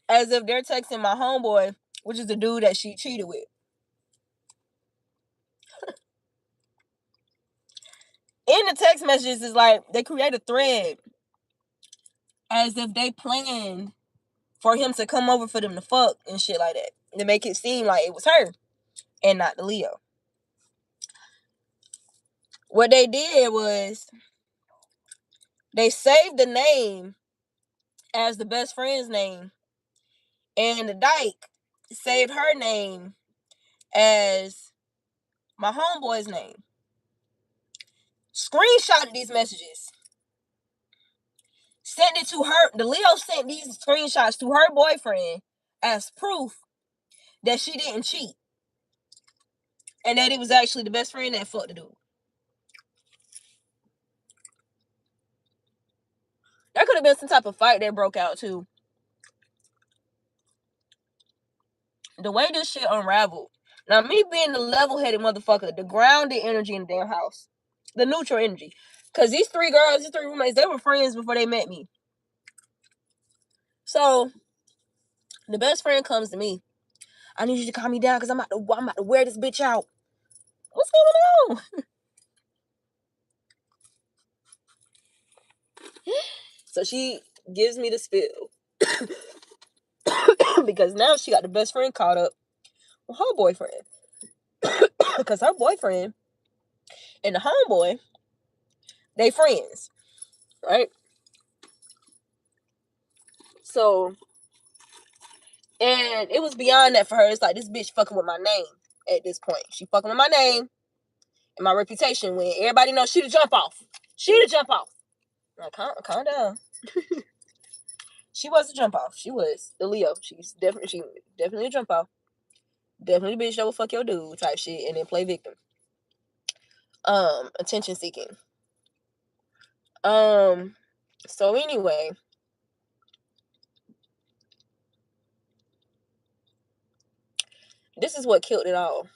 as if they're texting my homeboy, which is the dude that she cheated with. In the text messages, is like they create a thread as if they planned for him to come over for them to fuck and shit like that, to make it seem like it was her and not the Leo. What they did was they saved the name as the best friend's name, and the dyke saved her name as my homeboy's name. Screenshotted these messages. Sent it to her. The Leo sent these screenshots to her boyfriend as proof that she didn't cheat. And that it was actually the best friend that fucked the dude. There could have been some type of fight that broke out too. The way this shit unraveled. Now, me being the level-headed motherfucker, the grounded energy in their house, the neutral energy. Because these three roommates, they were friends before they met me. So, the best friend comes to me. I need you to calm me down because I'm about to wear this bitch out. What's going on? So she gives me the spill. Because now she got the best friend caught up with her boyfriend. Because her boyfriend and the homeboy, they friends, right? So, and it was beyond that for her. It's like, this bitch fucking with my name at this point. She fucking with my name and my reputation when everybody knows she the jump off. She the jump off. Like, calm down. She was a jump off. She was the Leo. She definitely a jump off. Definitely a bitch that will fuck your dude type shit and then play victim. Attention seeking. So anyway, this is what killed it all.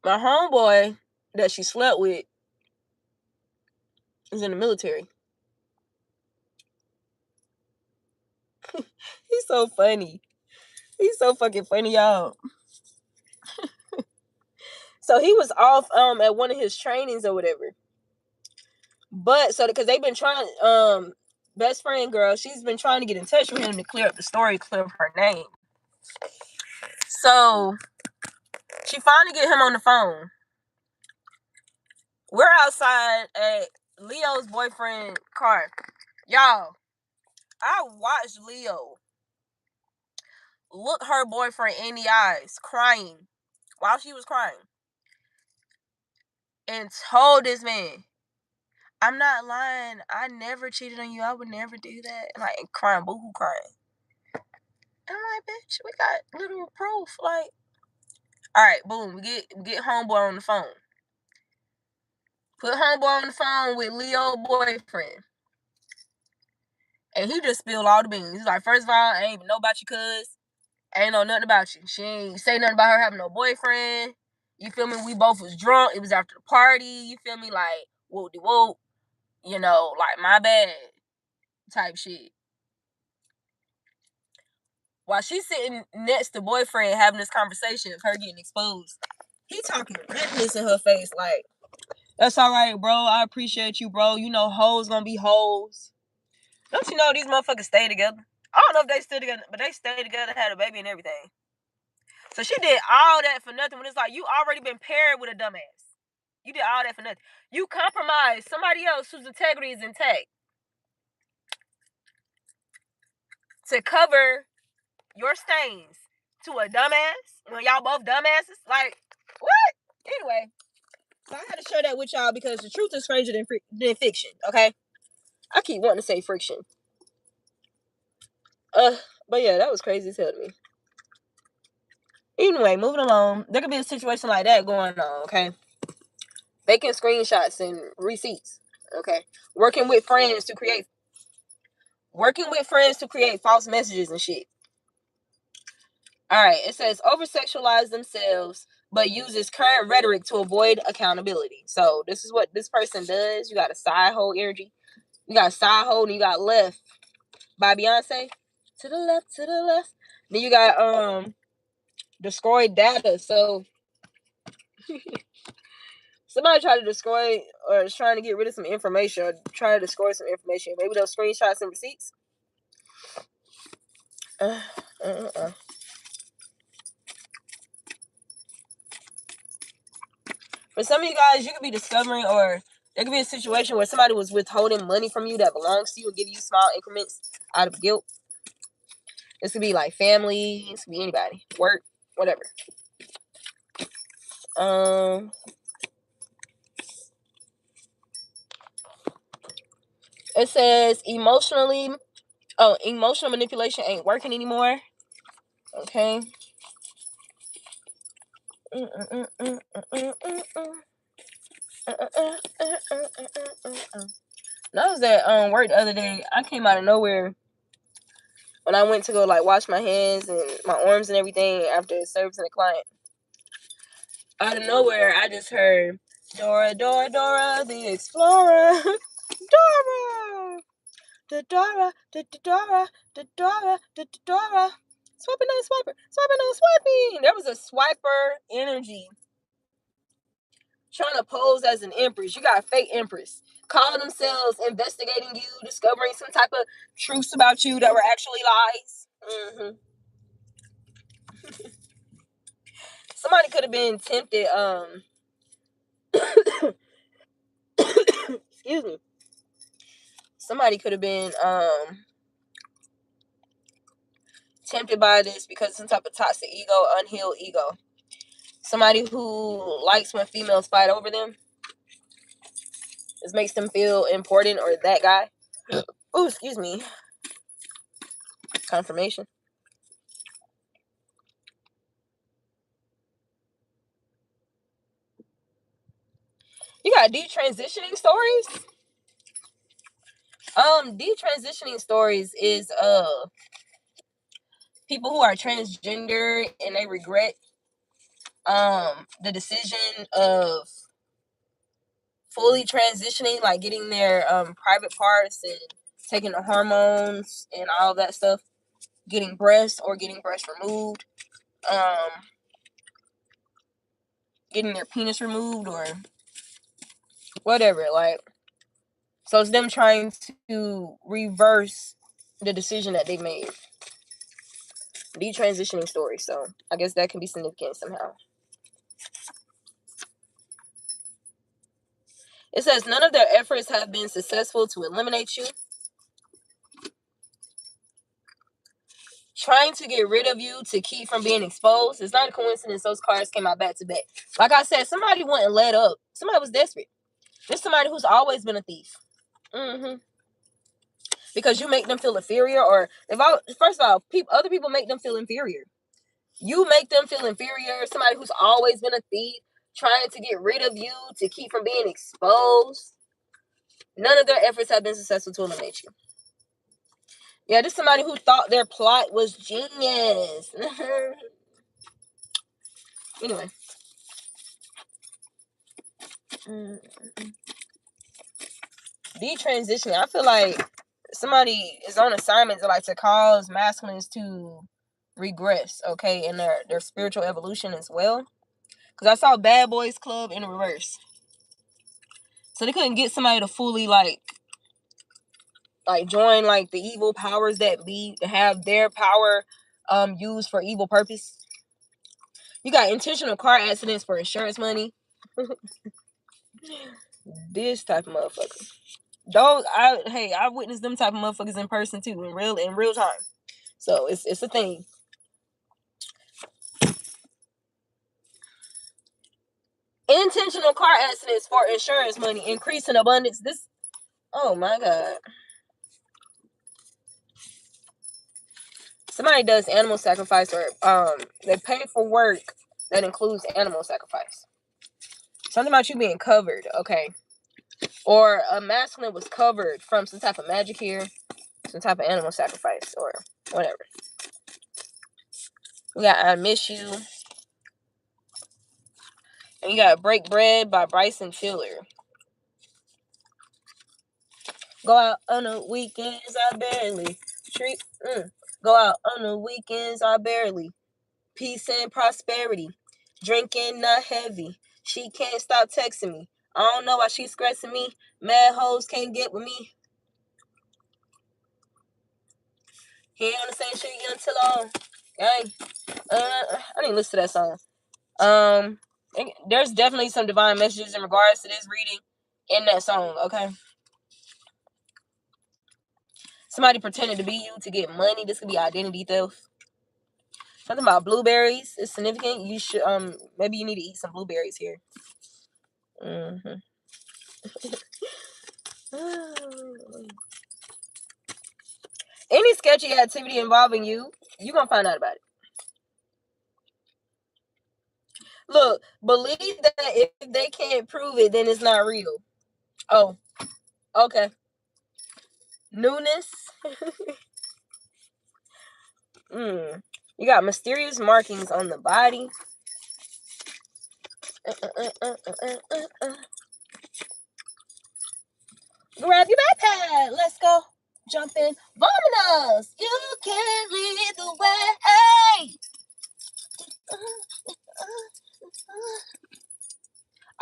My homeboy that she slept with is in the military. He's so funny. He's so fucking funny, y'all. So he was off at one of his trainings or whatever. But so because they've been trying best friend girl, she's been trying to get in touch with him to clear up the story, clear up her name. So she finally get him on the phone. We're outside at Leo's boyfriend car. Y'all, I watched Leo look her boyfriend in the eyes, crying, while she was crying, and told this man, I'm not lying, I never cheated on you, I would never do that. And like crying, boohoo crying. And I'm like, bitch, we got little proof. Like, alright, boom, we get homeboy on the phone. Put homeboy on the phone with Leo boyfriend. And he just spilled all the beans. He's like, first of all, I ain't even know about you, cuz. I ain't know nothing about you. She ain't say nothing about her having no boyfriend. You feel me? We both was drunk. It was after the party. You feel me? Like, whoop-de-whoop. You know, like, my bad type shit. While she's sitting next to boyfriend having this conversation of her getting exposed, he talking reckless in her face like, that's all right, bro. I appreciate you, bro. You know, hoes gonna be hoes. Don't you know these motherfuckers stay together? I don't know if they still together, but they stay together, had a baby and everything. So she did all that for nothing when it's like, you already been paired with a dumbass. You did all that for nothing. You compromised somebody else whose integrity is intact to cover your stains to a dumbass when y'all both dumbasses. Like, what? Anyway, so I had to share that with y'all because the truth is stranger than fiction, okay? I keep wanting to say friction. But yeah, that was crazy as hell to me. Anyway, moving along. There could be a situation like that going on, okay? Making screenshots and receipts, okay? Working with friends to create false messages and shit. All right, it says over-sexualize themselves, but uses current rhetoric to avoid accountability. So this is what this person does. You got a side hole energy. You got side hole and you got left by Beyonce. To the left, to the left. Then you got destroyed data. So somebody tried to destroy or is trying to get rid of some information or try to destroy some information. Maybe those screenshots and receipts. For some of you guys, you could be discovering, or there could be a situation where somebody was withholding money from you that belongs to you and giving you small increments out of guilt. This could be like family, this could be anybody, work, whatever. It says emotional manipulation ain't working anymore. Okay. That was that work the other day. I came out of nowhere when I went to go like wash my hands and my arms and everything after servicing a client. Out of nowhere, I just heard Dora, Dora, Dora, the Explorer. Dora, the Dora, the Dora, the Dora, the Dora. Sweeping swiper. Swiping, no swiping. There was a swiper energy trying to pose as an empress. You got a fake empress. Calling themselves investigating you, discovering some type of truths about you that were actually lies. Somebody could have been tempted, excuse me. Somebody could have been tempted by this because of some type of toxic ego, unhealed ego. Somebody who likes when females fight over them. This makes them feel important, or that guy. Oh, excuse me. Confirmation. You got detransitioning stories. Detransitioning stories is people who are transgender and they regret the decision of fully transitioning, like getting their private parts and taking the hormones and all that stuff, getting breasts or getting breasts removed, getting their penis removed or whatever. Like, so it's them trying to reverse the decision that they made. Detransitioning story. So I guess that can be significant somehow. It says none of their efforts have been successful to eliminate you. Trying to get rid of you to keep from being exposed. It's not a coincidence those cards came out back to back. Like I said, somebody wouldn't let up. Somebody was desperate. There's somebody who's always been a thief. Because you make them feel inferior, or first of all, other people make them feel inferior. You make them feel inferior. Somebody who's always been a thief, trying to get rid of you to keep from being exposed. None of their efforts have been successful to eliminate you. Yeah, this is somebody who thought their plot was genius. Anyway. Detransitioning. I feel like somebody is on assignment to cause masculines to regress, okay, in their spiritual evolution as well. Because I saw Bad Boys Club in reverse. So they couldn't get somebody to fully like join like the evil powers that be, to have their power used for evil purpose. You got intentional car accidents for insurance money. This type of motherfucker. I witnessed them type of motherfuckers in person too, in real time. So it's a thing. Intentional car accidents for insurance money, increase in abundance. This, oh my God. Somebody does animal sacrifice, or they pay for work that includes animal sacrifice. Something about you being covered, okay? Or a masculine was covered from some type of magic here, some type of animal sacrifice, or whatever. We got I Miss You. And you got Break Bread by Bryson Tiller. Go out on the weekends, I barely treat. Go out on the weekends, I barely. Peace and prosperity. Drinking not heavy. She can't stop texting me. I don't know why she's stressing me. Mad hoes can't get with me. He ain't on the same shit until I didn't listen to that song. There's definitely some divine messages in regards to this reading in that song, okay? Somebody pretended to be you to get money. This could be identity theft. Something about blueberries is significant. You should maybe you need to eat some blueberries here. Any sketchy activity involving you, you're gonna find out about it. Look, believe that if they can't prove it, then it's not real. Oh, okay. Newness. You got mysterious markings on the body. Grab your backpack. Let's go. Jump in. Vominos. You can lead the way.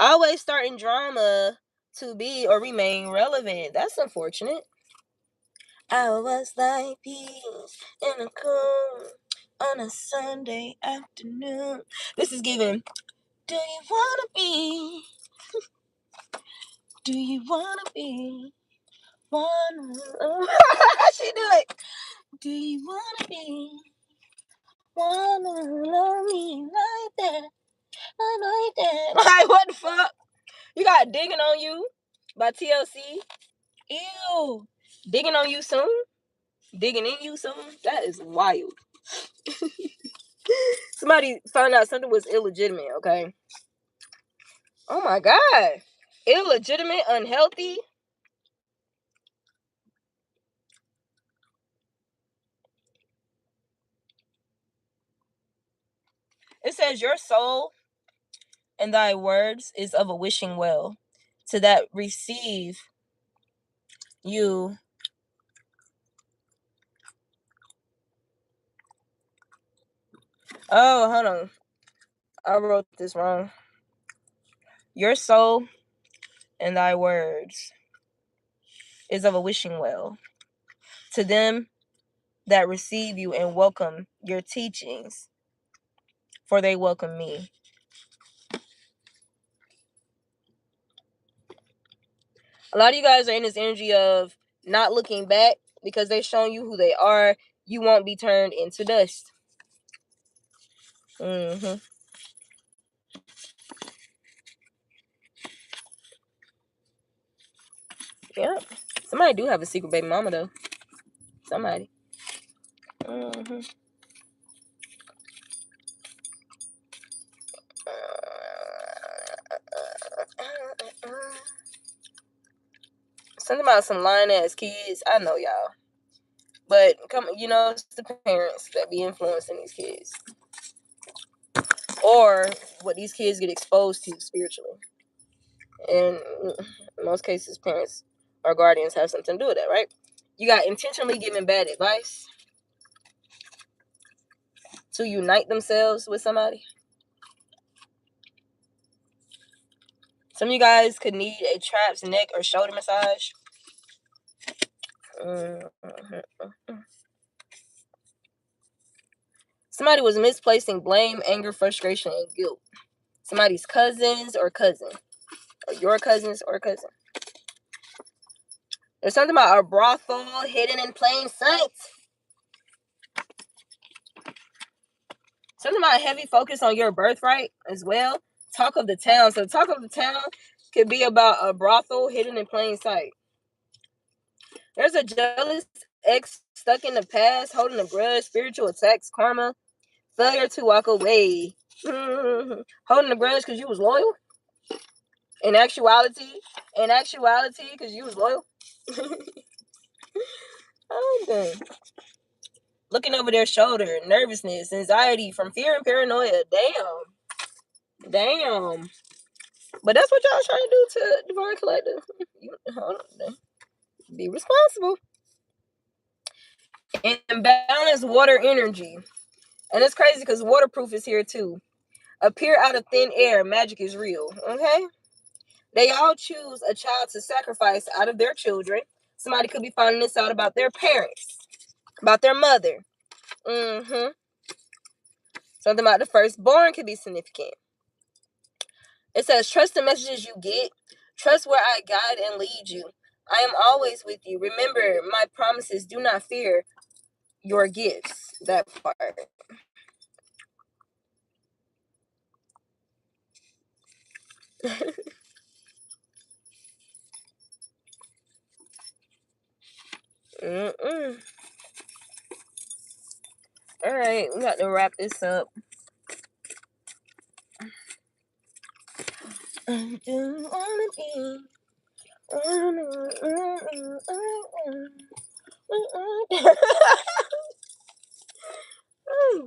Always starting drama to be or remain relevant. That's unfortunate. I was like peace in a cool on a Sunday afternoon. This is giving. Do you wanna be? Do you wanna be? Wanna? She do it. Do you wanna be? Wanna love me like that? Like that? Like what the fuck? You got Digging on You by TLC. Ew. Digging on You soon? Digging in You soon? That is wild. Somebody found out something was illegitimate, okay? Oh my God. Illegitimate, unhealthy. It says your soul and thy words is of a wishing well to that receive you. Oh, hold on. I wrote this wrong. Your soul and thy words is of a wishing well to them that receive you and welcome your teachings, for they welcome me. A lot of you guys are in this energy of not looking back because they've shown you who they are. You won't be turned into dust. Mm-hmm. Yep. Somebody do have a secret baby mama, though. Somebody. Mm-hmm. Something about some lying ass kids. I know y'all. But it's the parents that be influencing these kids. Or what these kids get exposed to spiritually. And in most cases, parents or guardians have something to do with that, right? You got intentionally giving bad advice to unite themselves with somebody. Some of you guys could need a traps, neck, or shoulder massage. Somebody was misplacing blame, anger, frustration, and guilt. Somebody's cousins or cousin. Or your cousins or cousin. There's something about a brothel hidden in plain sight. Something about heavy focus on your birthright as well. Talk of the town. So talk of the town could be about a brothel hidden in plain sight. There's a jealous ex stuck in the past, holding a grudge, spiritual attacks, karma, failure to walk away. Holding a grudge because you was loyal. In actuality, because you was loyal. I'm done. Looking over their shoulder, nervousness, anxiety from fear and paranoia. Damn. But that's what y'all trying to do to Divine Collective. Hold on. Be responsible. Imbalanced water energy. And it's crazy because waterproof is here too. Appear out of thin air. Magic is real. Okay? They all choose a child to sacrifice out of their children. Somebody could be finding this out about their parents. About their mother. Something about the firstborn could be significant. It says, trust the messages you get. Trust where I guide and lead you. I am always with you. Remember my promises. Do not fear your gifts. That part. All right, we got to wrap this up. I do wanna be. I'm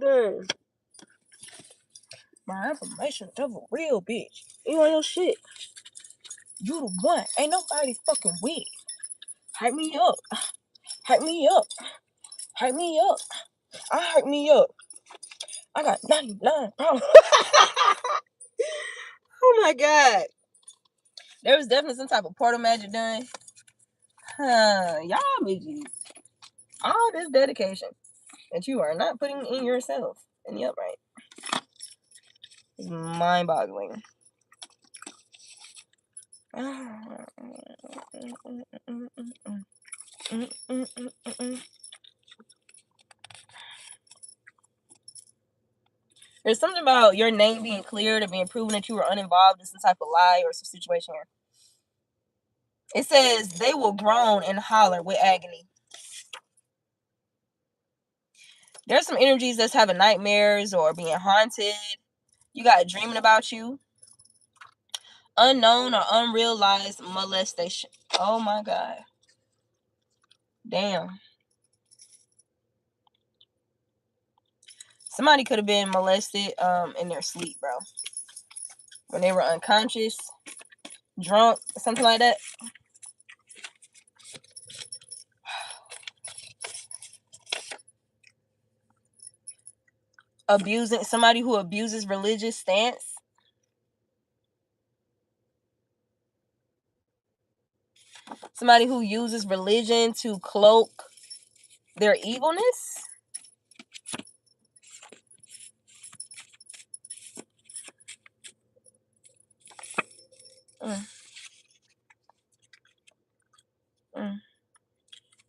done. My affirmation of a real bitch. You on your shit. You the one. Ain't nobody fucking with it. Hype me up. Hype me up. Hype me up. I hype me up. I got 99 problems. Oh my God. There was definitely some type of portal magic done. Y'all bitches. All this dedication that you are not putting in yourself in the upright is mind-boggling. There's something about your name being cleared or being proven that you were uninvolved in some type of lie or some situation here. It says they will groan and holler with agony. There's some energies that's having nightmares or being haunted. You got dreaming about you. Unknown or unrealized molestation. Oh my God. Damn. Somebody could have been molested in their sleep, bro. When they were unconscious, drunk, something like that. Abusing somebody who abuses religious stance. Somebody who uses religion to cloak their evilness.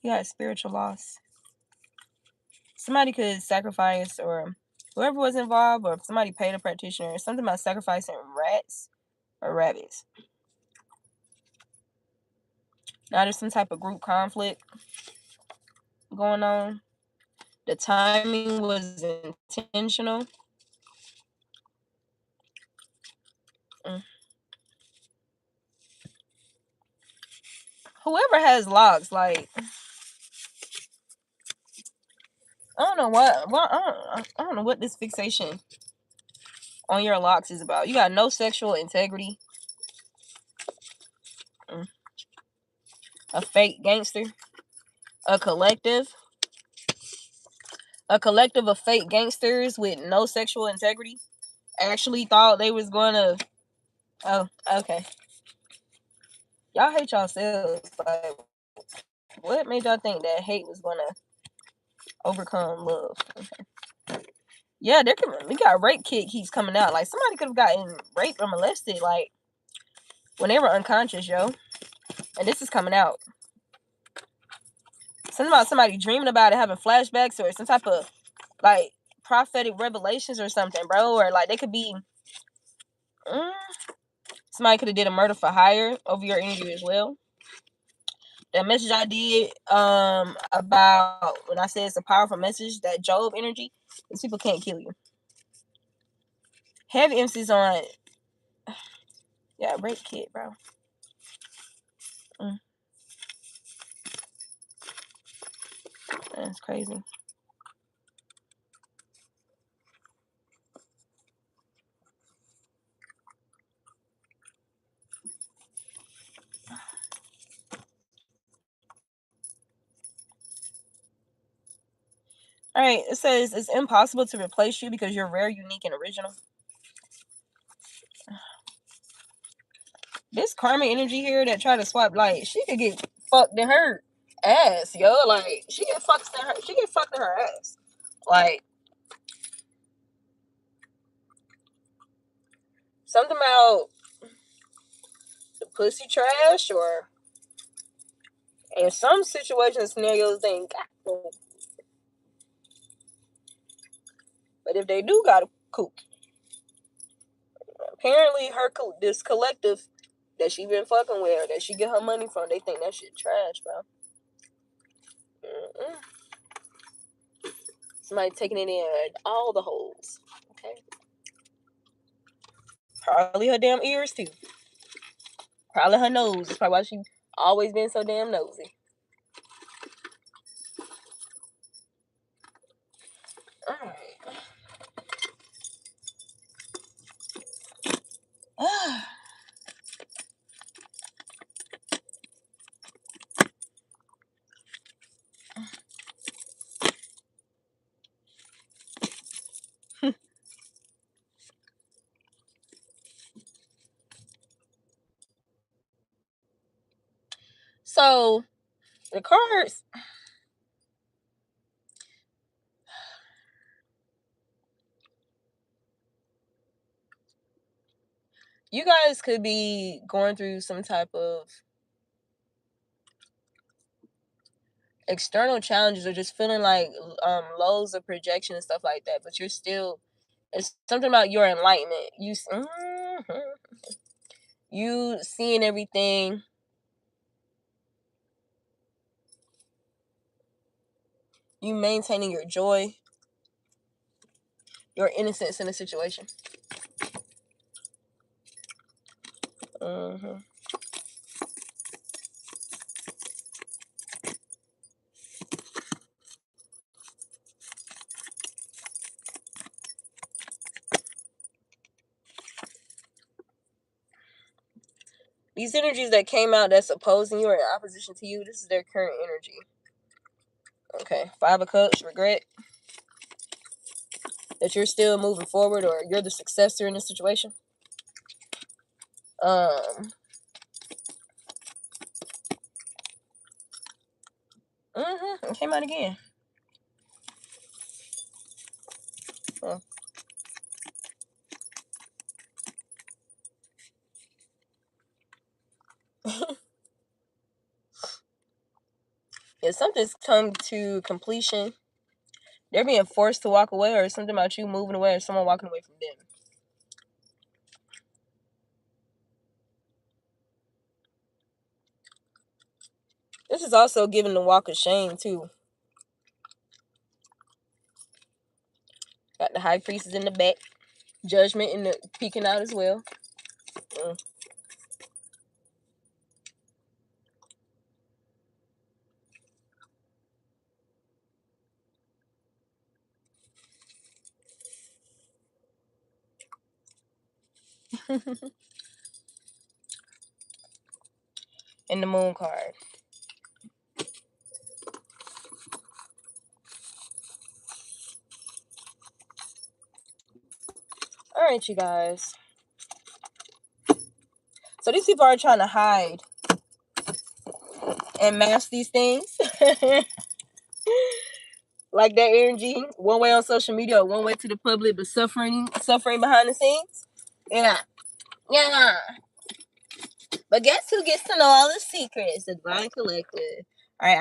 You got spiritual loss. Somebody could sacrifice, or whoever was involved, or if somebody paid a practitioner, something about sacrificing rats or rabbits. Now there's some type of group conflict going on. The timing was intentional. Whoever has locks, like, I don't know what. Well, I don't know what this fixation on your locks is about. You got no sexual integrity. A fake gangster. A collective of fake gangsters with no sexual integrity actually thought they was gonna. Oh, okay. Y'all hate yourselves. Like, what made y'all think that hate was gonna overcome love? Okay. Yeah, we got rape kit keeps coming out. Like, somebody could have gotten raped or molested, like, when they were unconscious, yo. And this is coming out. Something about somebody dreaming about it, having flashbacks, or some type of, like, prophetic revelations or something, bro. Or, like, they could be... somebody could have did a murder for hire over your energy as well. That message I did about when I said it's a powerful message, that Job energy, these people can't kill you. Heavy emphasis on, yeah, rape kit, bro. That's crazy. All right, it says it's impossible to replace you because you're rare, unique, and original. This karma energy here that try to swap, like, she could get fucked in her ass, yo. Like, she get fucked in her ass. Like, something about the pussy trash, or in some situations, scenarios, they ain't got no. But if they do got a cook, apparently this collective that she been fucking with, or that she get her money from, they think that shit trash, bro. Somebody taking it in all the holes. Okay. Probably her damn ears too. Probably her nose. That's probably why she always been so damn nosy. Alright. So the cards, you guys could be going through some type of external challenges or just feeling like lows of projection and stuff like that, but you're still, it's something about your enlightenment. You seeing everything, you maintaining your joy, your innocence in a situation. These energies that came out that's opposing you or in opposition to you, this is their current energy. Okay, 5 of Cups, regret that you're still moving forward or you're the successor in this situation. It came out again. If something's come to completion, they're being forced to walk away, or something about you moving away or someone walking away from them. This is also giving the walk of shame too. Got the High Priestess in the back. Judgment in the peeking out as well. And the Moon card. All right, you guys. So these people are trying to hide and mask these things. Like that energy, one way on social media or one way to the public, but suffering behind the scenes. Yeah. But guess who gets to know all the secrets? The Divine Collective. All right.